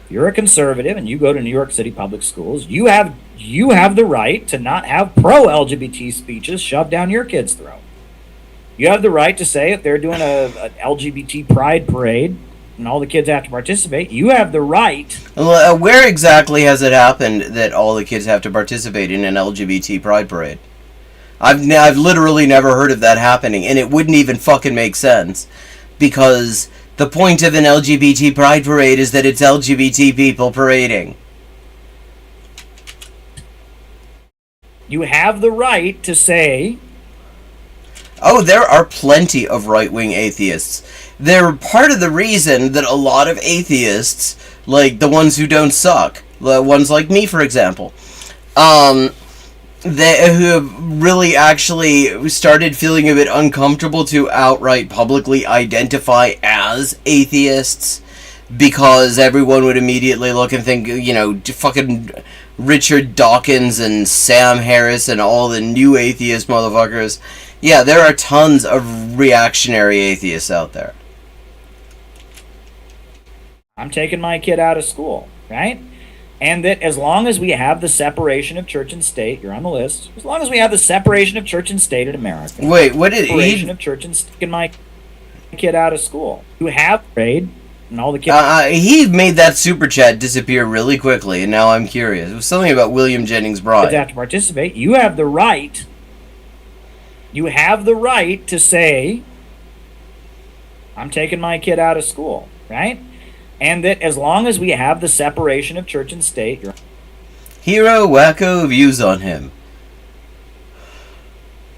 S2: If you're a conservative and you go to New York City public schools, you have the right to not have pro-LGBT speeches shoved down your kid's throat. You have the right to say, if they're doing an LGBT pride parade and all the kids have to participate, you have the right.
S1: Where exactly has it happened that all the kids have to participate in an LGBT pride parade? I've literally never heard of that happening, and it wouldn't even fucking make sense, because the point of an LGBT pride parade is that it's LGBT people parading.
S2: You have the right to say...
S1: Oh, there are plenty of right-wing atheists. They're part of the reason that a lot of atheists, like the ones who don't suck, the ones like me, for example, who have really actually started feeling a bit uncomfortable to outright publicly identify as atheists, because everyone would immediately look and think, fucking Richard Dawkins and Sam Harris and all the new atheist motherfuckers. Yeah, there are tons of reactionary atheists out there.
S2: I'm taking my kid out of school, right? And that as long as we have the separation of church and state, you're on the list, as long as we have the separation of church and state in America.
S1: Wait, what did
S2: separation of church and state, my kid out of school. You have grade and all the kids.
S1: He made that super chat disappear really quickly, and now I'm curious. It was something about William Jennings Bryan.
S2: Kids have to participate. You have the right. You have the right to say, I'm taking my kid out of school, right? And that as long as we have the separation of church and state...
S1: Hero wacko views on him.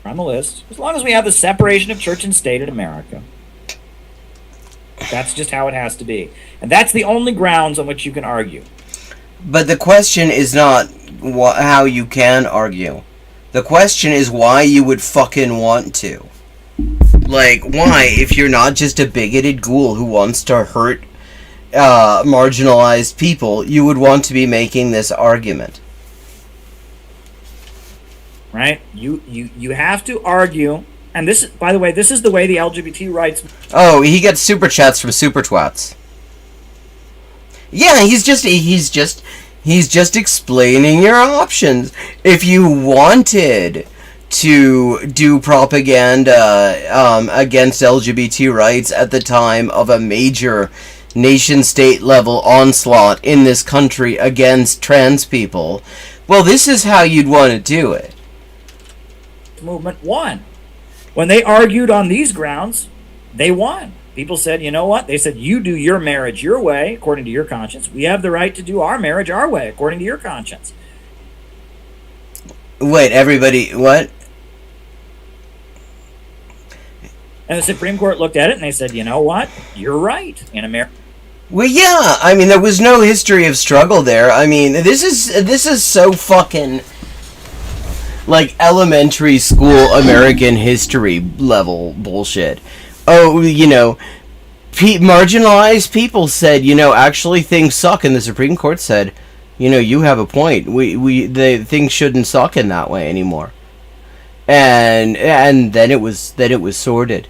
S2: On the list. As long as we have the separation of church and state in America. That's just how it has to be. And that's the only grounds on which you can argue.
S1: But the question is not how you can argue. The question is why you would fucking want to. Like, why, if you're not just a bigoted ghoul who wants to hurt marginalized people, you would want to be making this argument.
S2: Right? You have to argue, and this, by the way, this is the way the LGBT rights...
S1: Oh, he gets super chats from super twats. Yeah, he's just explaining your options. If you wanted to do propaganda against LGBT rights at the time of a major nation-state level onslaught in this country against trans people, well, this is how you'd want to do it.
S2: Movement won. When they argued on these grounds, they won. People said, you know what? They said, you do your marriage your way, according to your conscience. We have the right to do our marriage our way, according to your conscience.
S1: Wait, everybody, what?
S2: And the Supreme Court looked at it and they said, you know what? You're right in America.
S1: Well, yeah, I mean, there was no history of struggle there. I mean, this is so fucking, like, elementary school American history level bullshit. Oh, marginalized people said, actually things suck, and the Supreme Court said, you have a point. The things shouldn't suck in that way anymore. And then it was sorted.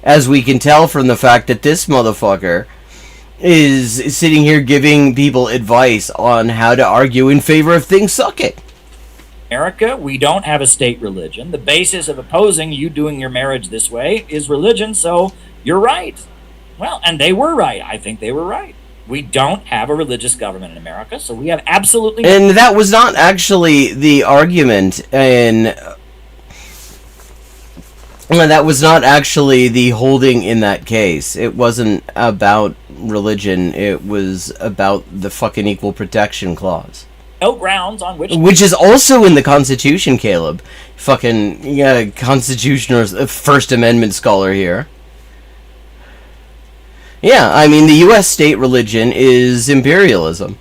S1: As we can tell from the fact that this motherfucker is sitting here giving people advice on how to argue in favor of things sucking.
S2: America, we don't have a state religion. The basis of opposing you doing your marriage this way is religion, so you're right. Well, and they were right. I think they were right. We don't have a religious government in America, so we have absolutely...
S1: And that was not actually the argument in That was not actually the holding in that case. It wasn't about religion. It was about the fucking equal protection clause.
S2: No grounds on
S1: which is also in the Constitution, Caleb. Fucking, yeah, Constitution or First Amendment scholar here. Yeah, I mean, the U.S. state religion is imperialism.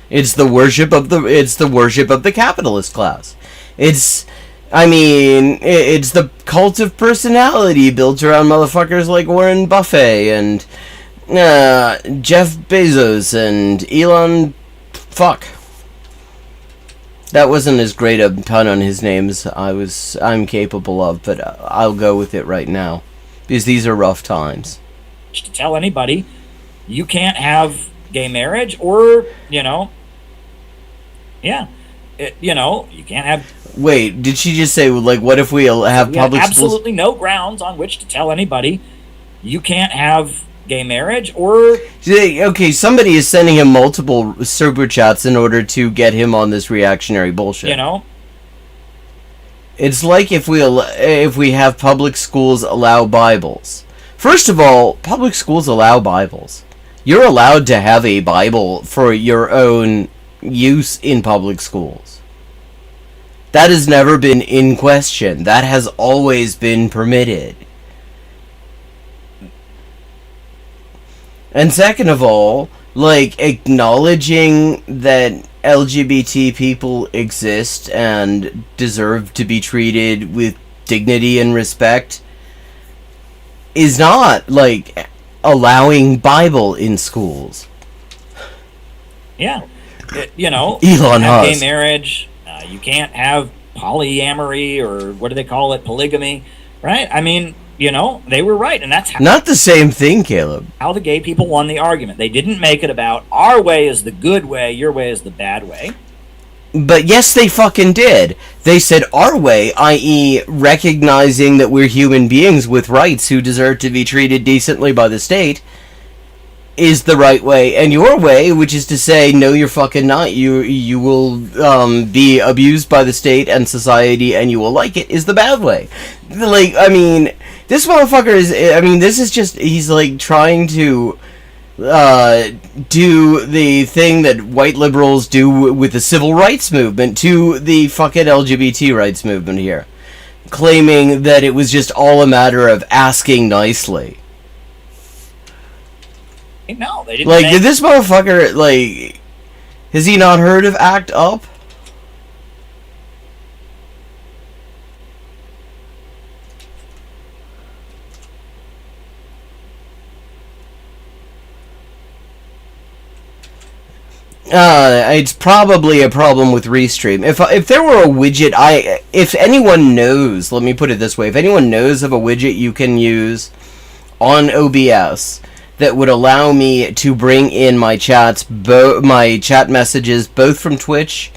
S1: It's the worship of the capitalist class. It's the cult of personality built around motherfuckers like Warren Buffett and Jeff Bezos and Elon. Fuck. That wasn't as great a pun on his names I'm capable of, but I'll go with it right now because these are rough times.
S2: To tell anybody you can't have gay marriage, or you can't have.
S1: Wait, did she just say, like, what if we have public schools?
S2: Absolutely no grounds on which to tell anybody you can't have gay marriage, or...
S1: Okay, somebody is sending him multiple super chats in order to get him on this reactionary bullshit. It's like if we have public schools allow Bibles. First of all, public schools allow Bibles. You're allowed to have a Bible for your own use in public schools. That has never been in question. That has always been permitted. And second of all, like, acknowledging that LGBT people exist and deserve to be treated with dignity and respect is not, like, allowing Bible in schools.
S2: Yeah.
S1: Elon Musk.
S2: Gay marriage, you can't have polyamory, or what do they call it, polygamy, right? I mean, they were right, and that's how...
S1: Not the same thing, Caleb.
S2: How the gay people won the argument. They didn't make it about our way is the good way, your way is the bad way.
S1: But yes, they fucking did. They said our way, i.e. recognizing that we're human beings with rights who deserve to be treated decently by the state, is the right way, and your way, which is to say, no, you're fucking not. You will be abused by the state and society, and you will like it, is the bad way. Like, I mean, this motherfucker is. I mean, this is just. He's like trying to do the thing that white liberals do with the civil rights movement to the fucking LGBT rights movement here, claiming that it was just all a matter of asking nicely.
S2: No, they didn't.
S1: Like, did this motherfucker, like, has he not heard of ACT UP? It's probably a problem with Restream. If there were a widget, if anyone knows, let me put it this way, if anyone knows of a widget you can use on OBS that would allow me to bring in my chats, my chat messages, both from Twitch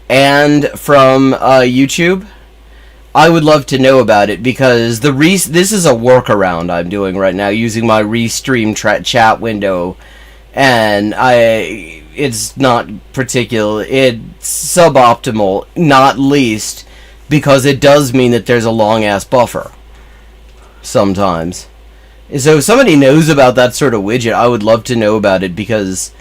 S1: and from YouTube, I would love to know about it, because this is a workaround I'm doing right now using my Restream chat window, and it's not particular, it's suboptimal, not least because it does mean that there's a long ass buffer sometimes. So if somebody knows about that sort of widget, I would love to know about it, because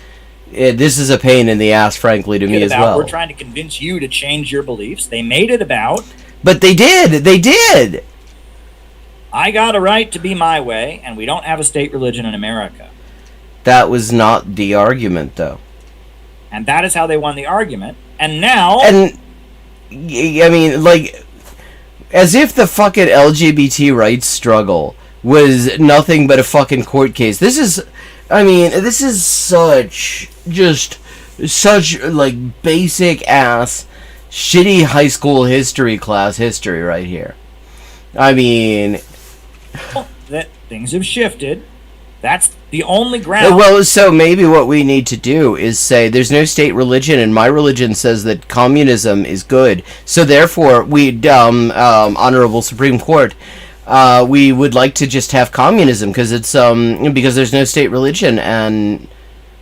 S1: this is a pain in the ass, frankly, to me as well.
S2: We're trying to convince you to change your beliefs. They made it about...
S1: But they did!
S2: I got a right to be my way, and we don't have a state religion in America.
S1: That was not the argument, though.
S2: And that is how they won the argument. And now...
S1: And, I mean, like, as if the fucking LGBT rights struggle was nothing but a fucking court case. This is such, like, basic ass, shitty high school history class history right here. I mean...
S2: That things have shifted. That's the only ground...
S1: Well, so maybe what we need to do is say, there's no state religion, and my religion says that communism is good. So therefore, Honorable Supreme Court... we would like to just have communism, because it's because there's no state religion, and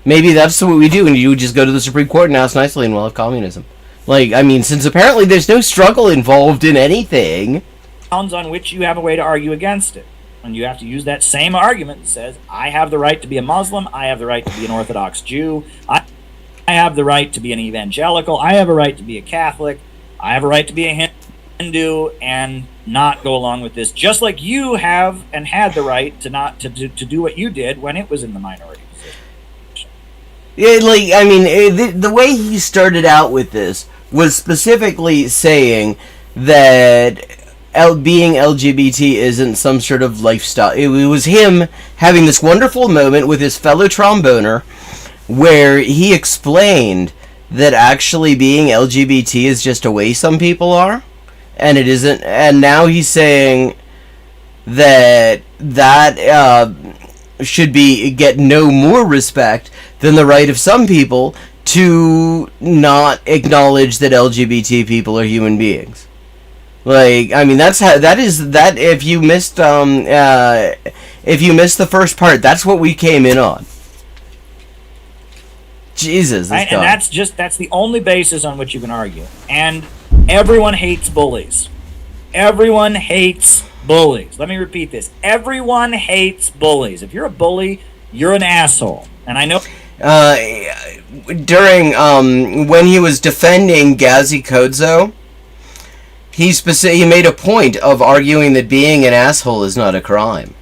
S1: maybe that's what we do, and you just go to the Supreme Court and ask nicely, and we'll have communism. Like, I mean, since apparently there's no struggle involved in anything.
S2: on which you have a way to argue against it. And you have to use that same argument that says, I have the right to be a Muslim, I have the right to be an Orthodox Jew, I have the right to be an evangelical, I have a right to be a Catholic, I have a right to be a Hindu, and not go along with this. Just like you have and had the right to do what you did when it was in the minority position.
S1: Yeah, like, I mean, the way he started out with this was specifically saying that being LGBT isn't some sort of lifestyle. It was him having this wonderful moment with his fellow tromboner where he explained that actually being LGBT is just a way some people are, and it isn't. And now he's saying that should get no more respect than the right of some people to not acknowledge that LGBT people are human beings. Like, I mean, that's how that is. That if you missed the first part, that's what we came in on. Jesus,
S2: right? And that's the only basis on which you can argue. And everyone hates bullies. Everyone hates bullies. Let me repeat this: everyone hates bullies. If you're a bully, you're an asshole. And I know.
S1: During when he was defending Gazi Kodzo, he made a point of arguing that being an asshole is not a crime.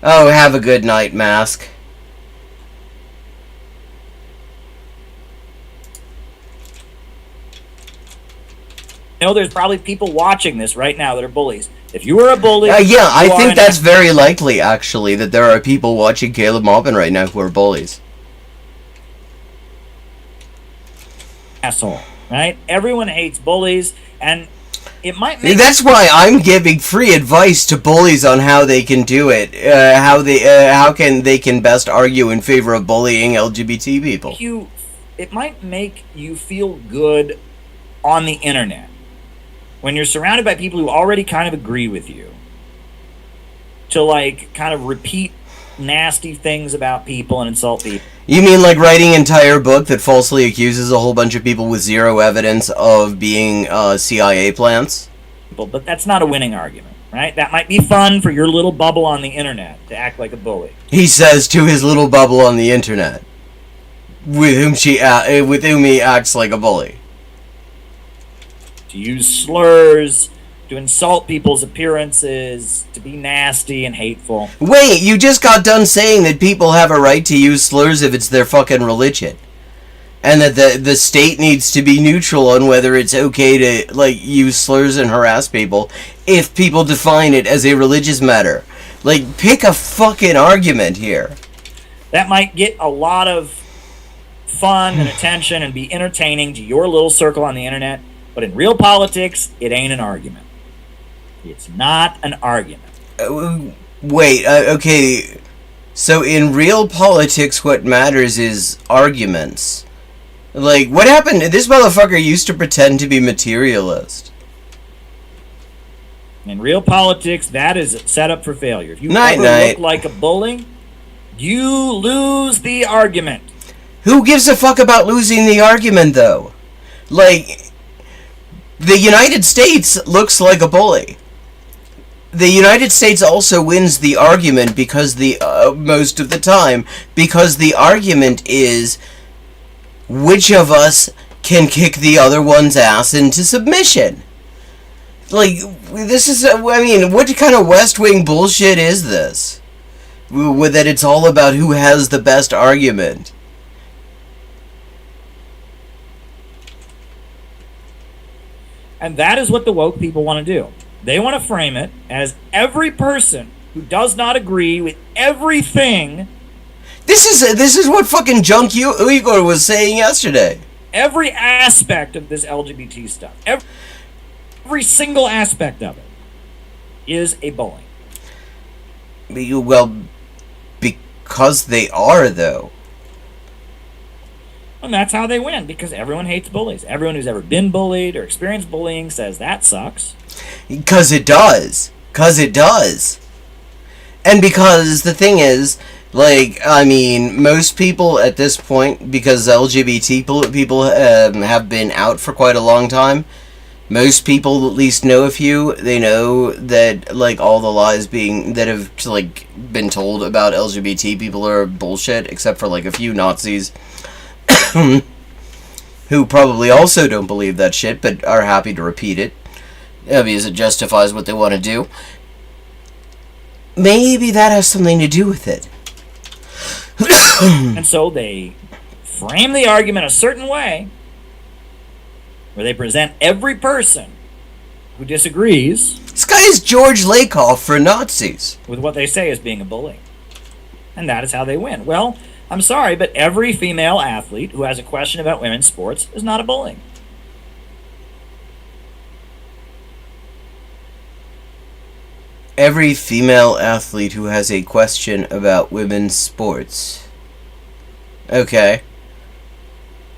S1: Oh, have a good night, Mask.
S2: I know there's probably people watching this right now that are bullies. If you were a bully...
S1: yeah, I think that's very likely, actually, that there are people watching Caleb Maupin right now who are bullies.
S2: Asshole, right? Everyone hates bullies, and it might make...
S1: That's why I'm giving free advice to bullies on how they can do it, how they can best argue in favor of bullying LGBT people.
S2: It might make you feel good on the internet when you're surrounded by people who already kind of agree with you to, like, kind of repeat nasty things about people and insult people.
S1: You mean like writing an entire book that falsely accuses a whole bunch of people with zero evidence of being CIA plants?
S2: But that's not a winning argument, right? That might be fun for your little bubble on the internet to act like a bully.
S1: He says to his little bubble on the internet, with whom he acts like a bully.
S2: To use slurs, to insult people's appearances, to be nasty and hateful.
S1: Wait, you just got done saying that people have a right to use slurs if it's their fucking religion. And that the state needs to be neutral on whether it's okay to, like, use slurs and harass people if people define it as a religious matter. Like, pick a fucking argument here.
S2: That might get a lot of fun and attention and be entertaining to your little circle on the internet. But in real politics, it ain't an argument. It's not an argument.
S1: Wait, okay. So in real politics, what matters is arguments. Like, what happened? This motherfucker used to pretend to be materialist.
S2: In real politics, that is set up for failure. If you look like a bully, you lose the argument.
S1: Who gives a fuck about losing the argument, though? Like, the United States looks like a bully. The United States also wins the argument because most of the time, because the argument is which of us can kick the other one's ass into submission. Like, this is, I mean, what kind of West Wing bullshit is this? With that it's all about who has the best argument.
S2: And that is what the woke people want to do. They want to frame it as every person who does not agree with everything.
S1: This is what fucking Junk Uyghur was saying yesterday.
S2: Every aspect of this LGBT stuff, every single aspect of it, is a bullying.
S1: Well, because they are, though.
S2: And that's how they win, because everyone hates bullies. Everyone who's ever been bullied or experienced bullying says that sucks.
S1: Because it does. Because it does. And because the thing is, like, I mean, most people at this point, because LGBT people have been out for quite a long time, Most people at least know a few. They know that, like, all the lies that have, like, been told about LGBT people are bullshit, except for, like, a few Nazis who probably also don't believe that shit, but are happy to repeat it, because it justifies what they want to do. Maybe that has something to do with it.
S2: And so they frame the argument a certain way, where they present every person who disagrees.
S1: This guy is George Lakoff for Nazis.
S2: With what they say as being a bully. And that is how they win. Well, I'm sorry, but every female athlete who has a question about women's sports is not a bully.
S1: Every female athlete who has a question about women's sports. Okay.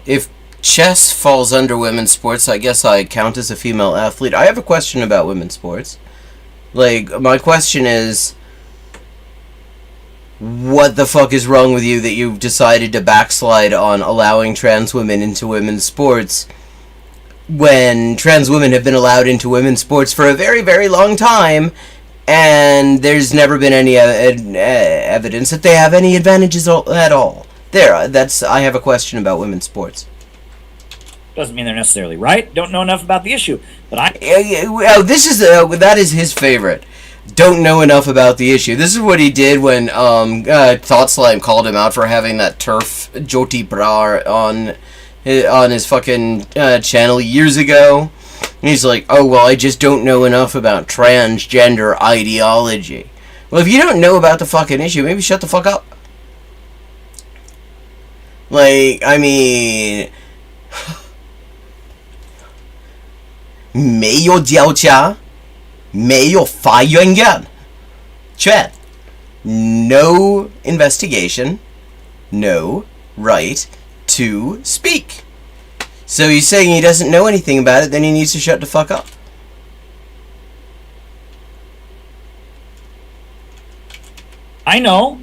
S1: If chess falls under women's sports, I guess I count as a female athlete. I have a question about women's sports. Like, my question is, what the fuck is wrong with you that you've decided to backslide on allowing trans women into women's sports when trans women have been allowed into women's sports for a very, very long time, and there's never been any evidence that they have any advantages at all? I have a question about women's sports.
S2: Doesn't mean they're necessarily right. Don't know enough about the issue. But
S1: that is his favorite. Don't know enough about the issue. This is what he did when Thought Slime called him out for having that turf Jyoti Brar on his fucking channel years ago. And he's like, oh, well, I just don't know enough about transgender ideology. Well, if you don't know about the fucking issue, maybe shut the fuck up. Like, I mean... 没有调查，没有发言权。Chat. No investigation, no right to speak. So he's saying he doesn't know anything about it, then he needs to shut the fuck up.
S2: I know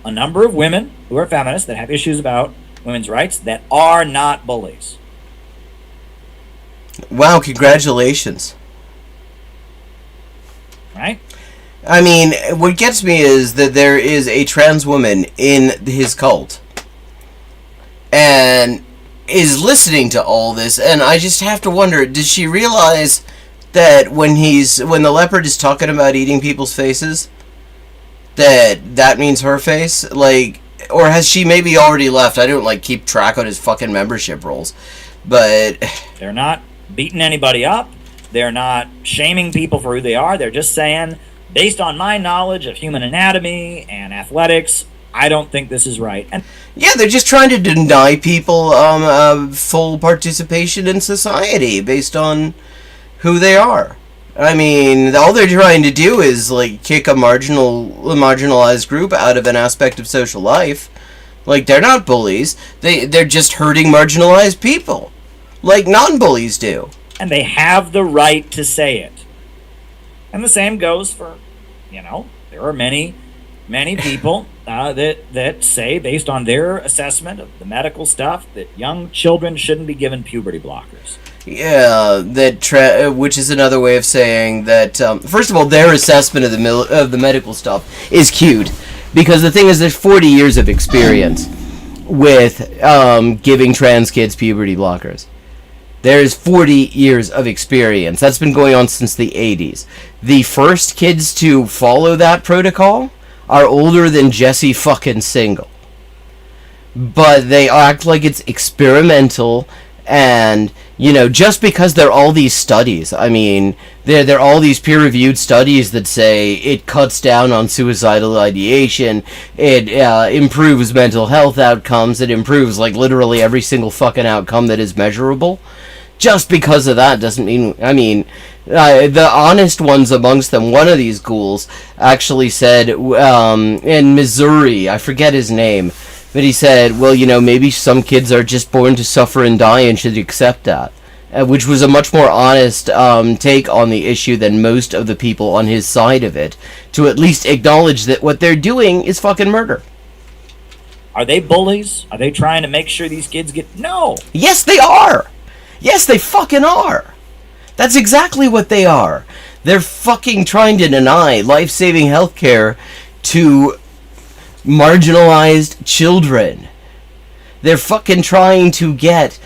S2: a number of women who are feminists that have issues about women's rights that are not bullies.
S1: Wow, congratulations.
S2: Right?
S1: I mean, what gets me is that there is a trans woman in his cult and is listening to all this, and I just have to wonder, does she realize that when the leopard is talking about eating people's faces, that means her face? Like, or has she maybe already left? I don't keep track on his fucking membership rolls, but
S2: they're not beating anybody up. They're not shaming people for who they are. They're just saying, based on my knowledge of human anatomy and athletics, I don't think this is right. And
S1: yeah, they're just trying to deny people full participation in society based on who they are. I mean, all they're trying to do is kick a marginalized group out of an aspect of social life. They're not bullies. They're just hurting marginalized people, like non-bullies do.
S2: And they have the right to say it. And the same goes for, there are many people that say, based on their assessment of the medical stuff, that young children shouldn't be given puberty blockers.
S1: Yeah, which is another way of saying that. First of all, their assessment of the medical stuff is cute, because the thing is, there's 40 years of experience with giving trans kids puberty blockers. There's 40 years of experience. That's been going on since the 80s. The first kids to follow that protocol are older than Jesse fucking Single. But they act like it's experimental, and, just because there are all these studies, I mean, there are all these peer-reviewed studies that say it cuts down on suicidal ideation, it improves mental health outcomes, it improves, literally every single fucking outcome that is measurable. Just because of that doesn't mean, the honest ones amongst them, one of these ghouls actually said, in Missouri, I forget his name, but he said, well, maybe some kids are just born to suffer and die and should accept that. Which was a much more honest take on the issue than most of the people on his side of it, to at least acknowledge that what they're doing is fucking murder.
S2: Are they bullies? Are they trying to make sure these kids get... No!
S1: Yes, they are! Yes, they fucking are! That's exactly what they are. They're fucking trying to deny life-saving healthcare to marginalized children. They're fucking trying to get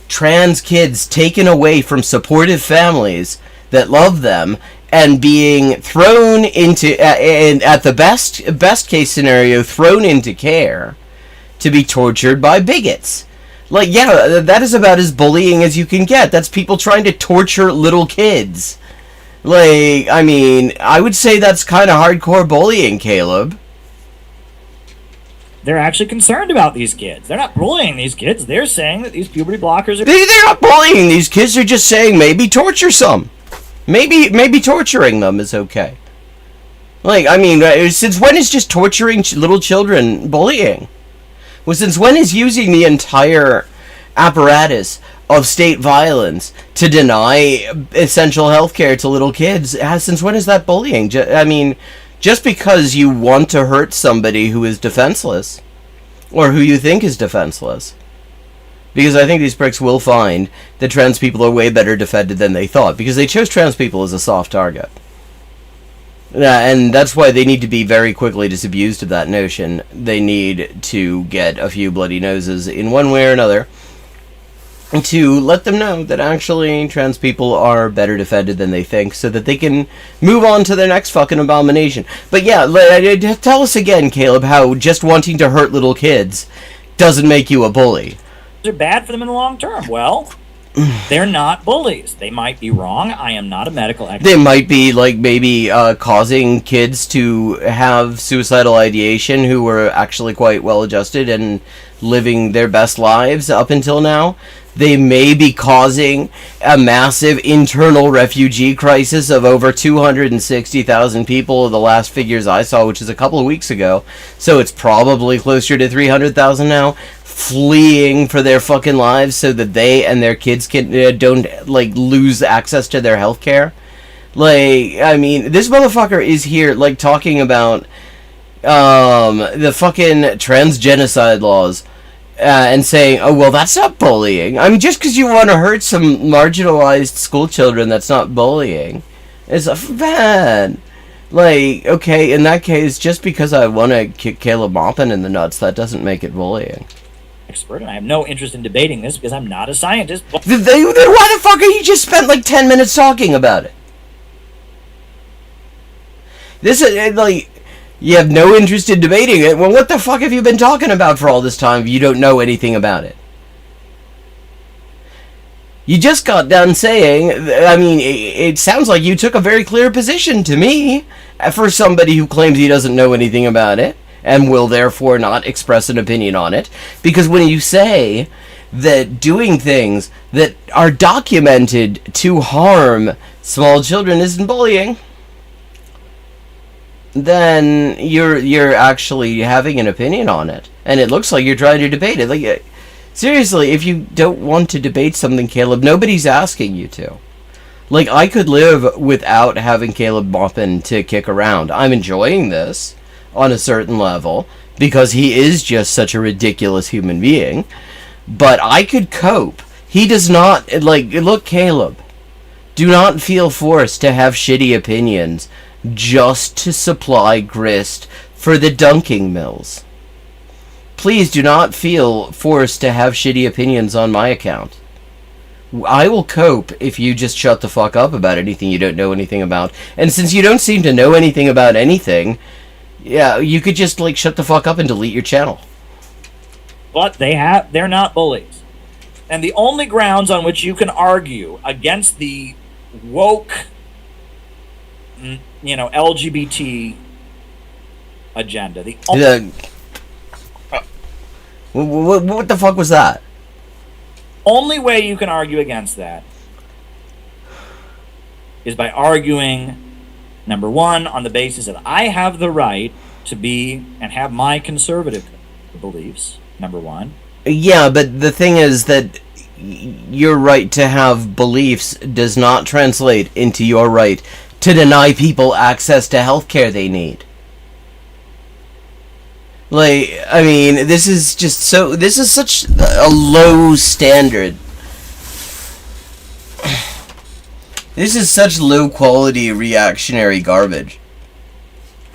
S1: trans kids taken away from supportive families that love them and being thrown into, at the best case scenario, thrown into care to be tortured by bigots. Like, yeah, that is about as bullying as you can get. That's people trying to torture little kids. Like, I mean, I would say that's kind of hardcore bullying, Caleb.
S2: They're actually concerned about these kids. They're not bullying these kids. They're saying that these puberty blockers are...
S1: They're not bullying these kids. They're just saying maybe torture some. Maybe torturing them is okay. Like, I mean, since when is just torturing little children bullying? Well, since when is using the entire apparatus of state violence to deny essential health care to little kids, since when is that bullying? I mean, just because you want to hurt somebody who is defenseless, or who you think is defenseless. Because I think these pricks will find that trans people are way better defended than they thought, because they chose trans people as a soft target. And that's why they need to be very quickly disabused of that notion. They need to get a few bloody noses in one way or another to let them know that actually trans people are better defended than they think, so that they can move on to their next fucking abomination. But yeah, tell us again, Caleb, how just wanting to hurt little kids doesn't make you a bully.
S2: They're bad for them in the long term. Well, they're not bullies. They might be wrong. I am not a medical expert.
S1: They might be, like, maybe causing kids to have suicidal ideation who were actually quite well-adjusted and living their best lives up until now. They may be causing a massive internal refugee crisis of over 260,000 people, the last figures I saw, which is a couple of weeks ago. So it's probably closer to 300,000 now, fleeing for their fucking lives so that they and their kids can don't, like, lose access to their health care. Like, I mean, this motherfucker is here, like, talking about the fucking trans genocide laws. And saying, oh, well, that's not bullying. I mean, just because you want to hurt some marginalized school children, that's not bullying. It's bad. Like, okay, in that case, just because I want to kick Caleb Maupin in the nuts, that doesn't make it bullying.
S2: Expert, and I have no interest in debating this because I'm not a scientist.
S1: Then why the fuck are you just spent like 10 minutes talking about it? This is, like... You have no interest in debating it. Well, what the fuck have you been talking about for all this time if you don't know anything about it? You just got done saying, I mean, it sounds like you took a very clear position to me for somebody who claims he doesn't know anything about it and will therefore not express an opinion on it. Because when you say that doing things that are documented to harm small children isn't bullying, then you're actually having an opinion on it, and it looks like you're trying to debate it. Like, seriously, if you don't want to debate something, Caleb, nobody's asking you to. Like, I could live without having Caleb Maupin to kick around. I'm enjoying this on a certain level because he is just such a ridiculous human being, but I could cope. He does not, like, look, Caleb, do not feel forced to have shitty opinions just to supply grist for the dunking mills. Please do not feel forced to have shitty opinions on my account. I will cope if you just shut the fuck up about anything you don't know anything about. And since you don't seem to know anything about anything, yeah, you could just, like, shut the fuck up and delete your channel.
S2: But they're not bullies. And the only grounds on which you can argue against the woke, LGBT agenda.
S1: What the fuck was that?
S2: Only way you can argue against that is by arguing, number one, on the basis that I have the right to be and have my conservative beliefs, number one.
S1: Yeah, but the thing is that your right to have beliefs does not translate into your right to deny people access to healthcare they need. Like, I mean, this is such a low standard. This is such low-quality reactionary garbage.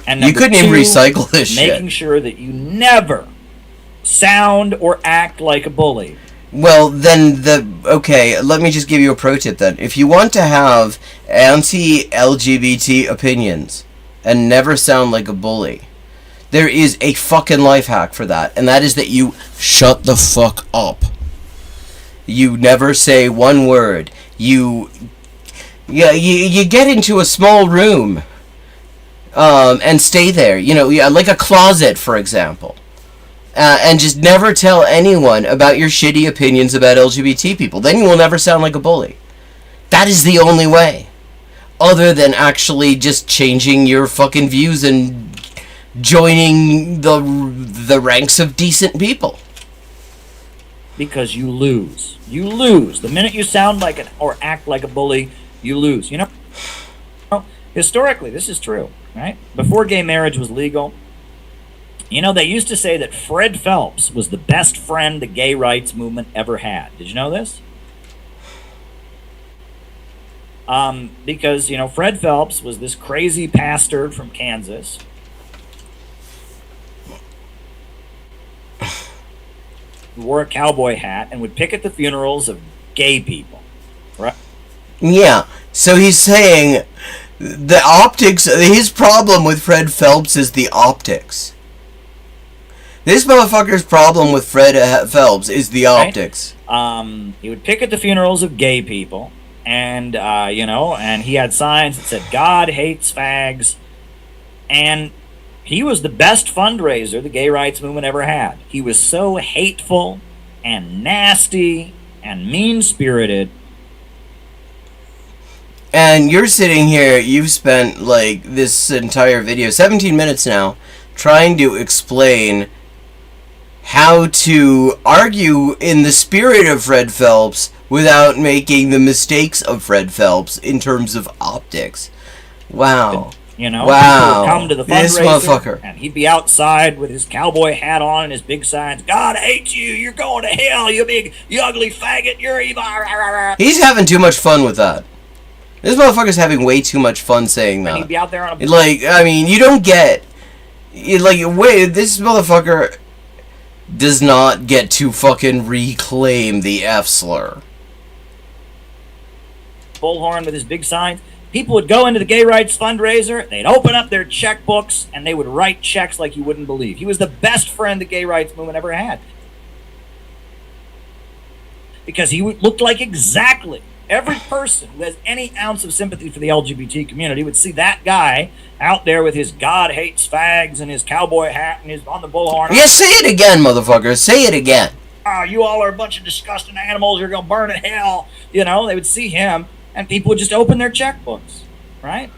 S2: And
S1: you couldn't even recycle this shit.
S2: Making sure that you never sound or act like a bully.
S1: Well, then okay, let me just give you a pro tip then. If you want to have anti-LGBT opinions and never sound like a bully, there is a fucking life hack for that, and that is that you shut the fuck up. You never say one word. You get into a small room and stay there. Like a closet, for example. And just never tell anyone about your shitty opinions about LGBT people. Then you will never sound like a bully. That is the only way. Other than actually just changing your fucking views and joining the ranks of decent people.
S2: Because you lose. You lose. The minute you sound like or act like a bully, you lose. Historically, this is true, right? Before gay marriage was legal, they used to say that Fred Phelps was the best friend the gay rights movement ever had. Did you know this? Because, Fred Phelps was this crazy pastor from Kansas who wore a cowboy hat and would picket the funerals of gay people, right?
S1: Yeah, so he's saying the optics, his problem with Fred Phelps is the optics. This motherfucker's problem with Fred Phelps is the optics.
S2: Right? He would picket the funerals of gay people, and and he had signs that said "God hates fags," and he was the best fundraiser the gay rights movement ever had. He was so hateful and nasty and mean-spirited.
S1: And you're sitting here, you've spent this entire video, 17 minutes now, trying to explain how to argue in the spirit of Fred Phelps without making the mistakes of Fred Phelps in terms of optics. Wow.
S2: Wow. People would come to the fundraiser,
S1: this motherfucker.
S2: And he'd be outside with his cowboy hat on and his big signs. God hates you. You're going to hell. You ugly faggot. You're evil.
S1: He's having too much fun with that. This motherfucker's having way too much fun saying that.
S2: And he'd be out there on a...
S1: you don't get... this motherfucker does not get to fucking reclaim the F slur.
S2: Bullhorn with his big signs. People would go into the gay rights fundraiser, they'd open up their checkbooks, and they would write checks like you wouldn't believe. He was the best friend the gay rights movement ever had. Because he looked like exactly every person who has any ounce of sympathy for the LGBT community would see that guy out there with his God hates fags and his cowboy hat and his on the bullhorn.
S1: Yeah, say it again, motherfucker. Say it again.
S2: You all are a bunch of disgusting animals. You're going to burn in hell. They would see him, and people would just open their checkbooks, right?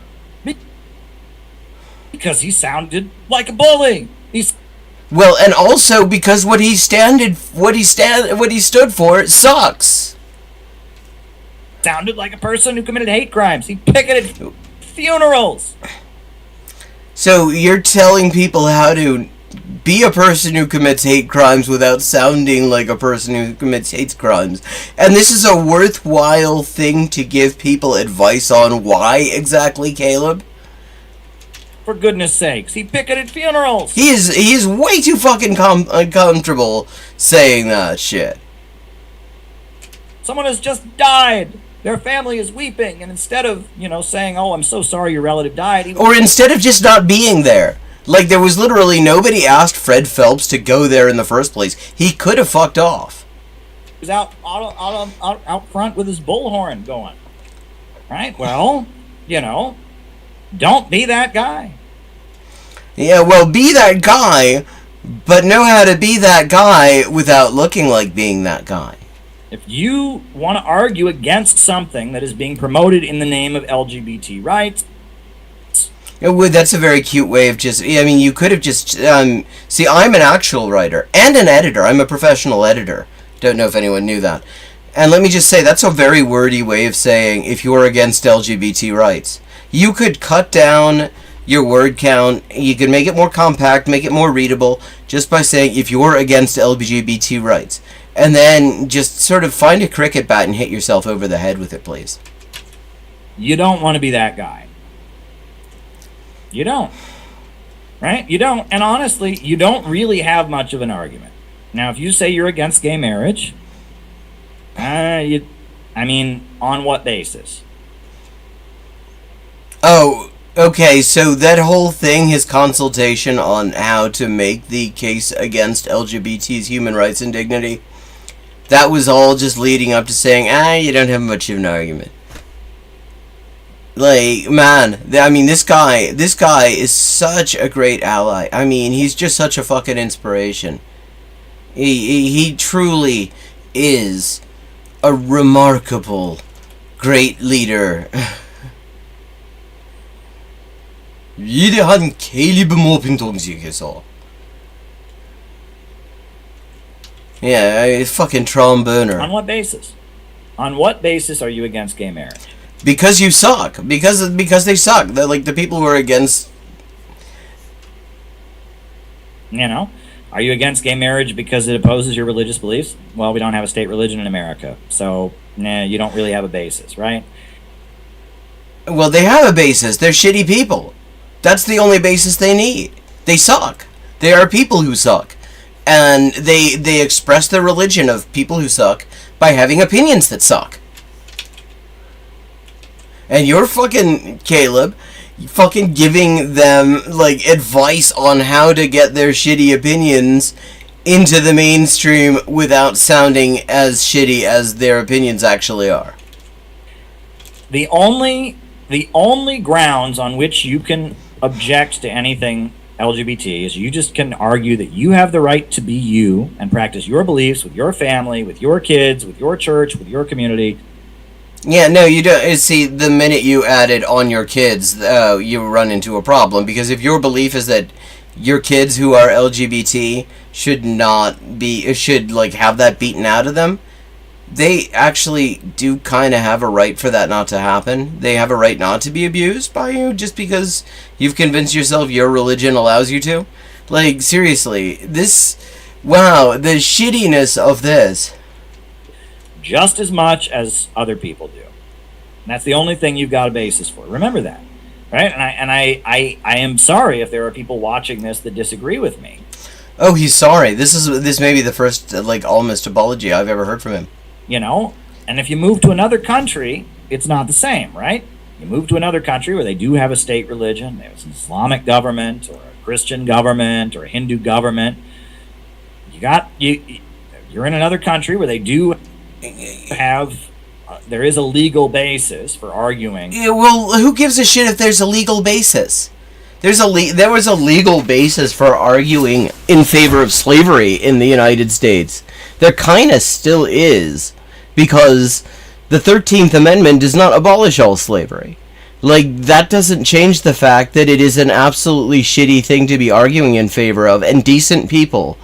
S2: Because he sounded like a bully.
S1: Well, and also because what he stood for sucks.
S2: Sounded like a person who committed hate crimes. He picketed funerals.
S1: So you're telling people how to be a person who commits hate crimes without sounding like a person who commits hate crimes. And this is a worthwhile thing to give people advice on. Why exactly, Caleb?
S2: For goodness sakes, he picketed funerals.
S1: He is way too fucking uncomfortable saying that shit.
S2: Someone has just died. Their family is weeping, and instead of, saying, "Oh, I'm so sorry your relative died,"
S1: or instead of just not being there. There was literally nobody asked Fred Phelps to go there in the first place. He could have fucked off.
S2: He was out front with his bullhorn going. Right? Well, don't be that guy.
S1: Yeah, well, be that guy, but know how to be that guy without looking like being that guy.
S2: If you want to argue against something that is being promoted in the name of LGBT rights...
S1: That's a very cute way of just... you could have just... see, I'm an actual writer and an editor. I'm a professional editor. Don't know if anyone knew that. And let me just say, that's a very wordy way of saying if you're against LGBT rights. You could cut down your word count. You could make it more compact, make it more readable, just by saying if you're against LGBT rights. And then just sort of find a cricket bat and hit yourself over the head with it, please.
S2: You don't want to be that guy. You don't. Right? You don't. And honestly, you don't really have much of an argument. Now, if you say you're against gay marriage, on what basis?
S1: Oh, okay, so that whole thing, his consultation on how to make the case against LGBT's human rights and dignity, that was all just leading up to saying, you don't have much of an argument. Like, man, this guy is such a great ally. I mean, he's just such a fucking inspiration. He truly is a remarkable, great leader. 위대한 Caleb 동지께서. Yeah, fucking tromboner.
S2: On what basis? On what basis are you against gay marriage?
S1: Because you suck. Because they suck. They're like the people who are against.
S2: Are you against gay marriage because it opposes your religious beliefs? Well, we don't have a state religion in America, so you don't really have a basis, right?
S1: Well, they have a basis. They're shitty people. That's the only basis they need. They suck. They are people who suck. And they express their religion of people who suck by having opinions that suck. And you're fucking Caleb, fucking giving them, like, advice on how to get their shitty opinions into the mainstream without sounding as shitty as their opinions actually are.
S2: The only grounds on which you can object to anything LGBT is you just can argue that you have the right to be you and practice your beliefs with your family, with your kids, with your church, with your community.
S1: Yeah, no, you don't. See, the minute you added on your kids, you run into a problem. Because if your belief is that your kids who are LGBT should have that beaten out of them, they actually do kind of have a right for that not to happen. They have a right not to be abused by you just because you've convinced yourself your religion allows you to. Like, seriously, the shittiness of this.
S2: Just as much as other people do. And that's the only thing you've got a basis for. Remember that, right? And I am sorry if there are people watching this that disagree with me.
S1: Oh, he's sorry. This may be the first almost apology I've ever heard from him.
S2: And if you move to another country, it's not the same, right? You move to another country where they do have a state religion, there's an Islamic government or a Christian government or a Hindu government. You're in another country where they do have there is a legal basis for arguing.
S1: Yeah, well, who gives a shit if there's a legal basis? There was a legal basis for arguing in favor of slavery in the United States. There kind of still is, because the 13th Amendment does not abolish all slavery. Like, that doesn't change the fact that it is an absolutely shitty thing to be arguing in favor of, and decent people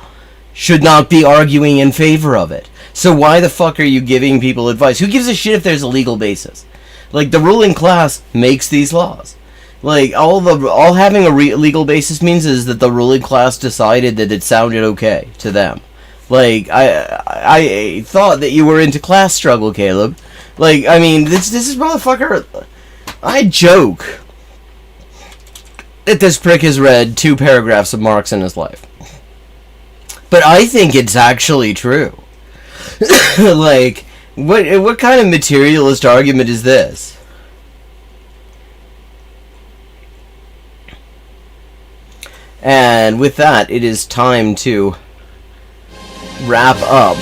S1: should not be arguing in favor of it. So why the fuck are you giving people advice? Who gives a shit if there's a legal basis? Like, the ruling class makes these laws. Like, all having a legal basis means is that the ruling class decided that it sounded okay to them. Like, I thought that you were into class struggle, Caleb. Like, I mean, this is motherfucker. I joke that this prick has read 2 paragraphs of Marx in his life. But I think it's actually true. Like, what kind of materialist argument is this? And with that, it is time to wrap up.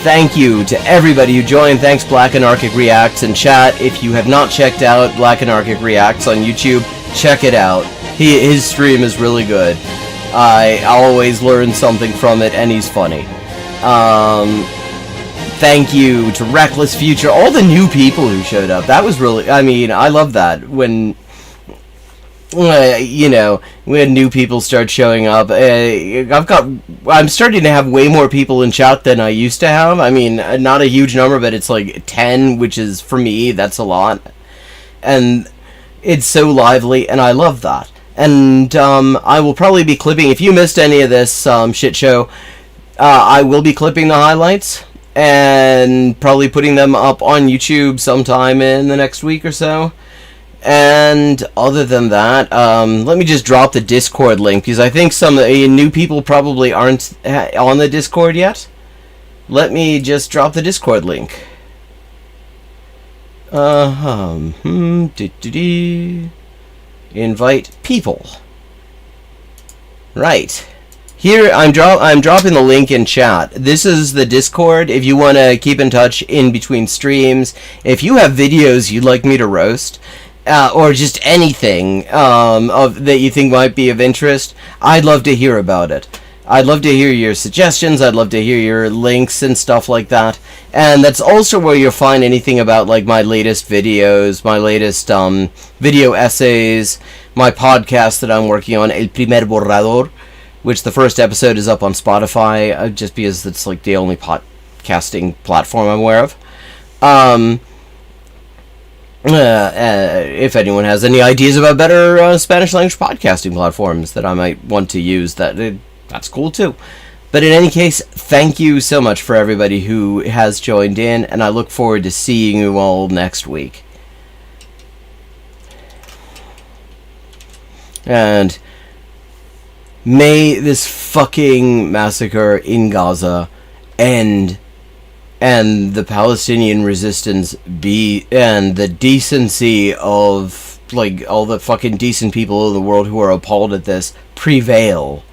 S1: Thank you to everybody who joined. Thanks, Black Anarchic Reacts in chat. If you have not checked out Black Anarchic Reacts on YouTube, check it out. His stream is really good. I always learn something from it, and he's funny. Thank you to Reckless Future, all the new people who showed up. That was really, I mean, I love that when when new people start showing up. I'm starting to have way more people in chat than I used to have. I mean, not a huge number, but it's like 10, which is, for me, that's a lot. And it's so lively, and I love that. And I will probably be clipping, if you missed any of this shit show, I will be clipping the highlights and probably putting them up on YouTube sometime in the next week or so. And other than that, let me just drop the Discord link, because I think some new people probably aren't on the Discord yet. Let me just drop the Discord link. Invite people. Right. Here, I'm dropping the link in chat. This is the Discord. If you want to keep in touch in between streams, if you have videos you'd like me to roast, or just anything that you think might be of interest, I'd love to hear about it. I'd love to hear your suggestions. I'd love to hear your links and stuff like that. And that's also where you'll find anything about like my latest videos, my latest video essays, my podcast that I'm working on, El Primer Borrador, which the first episode is up on Spotify, just because it's like the only podcasting platform I'm aware of. If anyone has any ideas about better Spanish language podcasting platforms that I might want to use, that's cool too. But in any case, thank you so much for everybody who has joined in, and I look forward to seeing you all next week. And may this fucking massacre in Gaza end, and the Palestinian resistance be, and the decency of, like, all the fucking decent people in the world who are appalled at this prevail.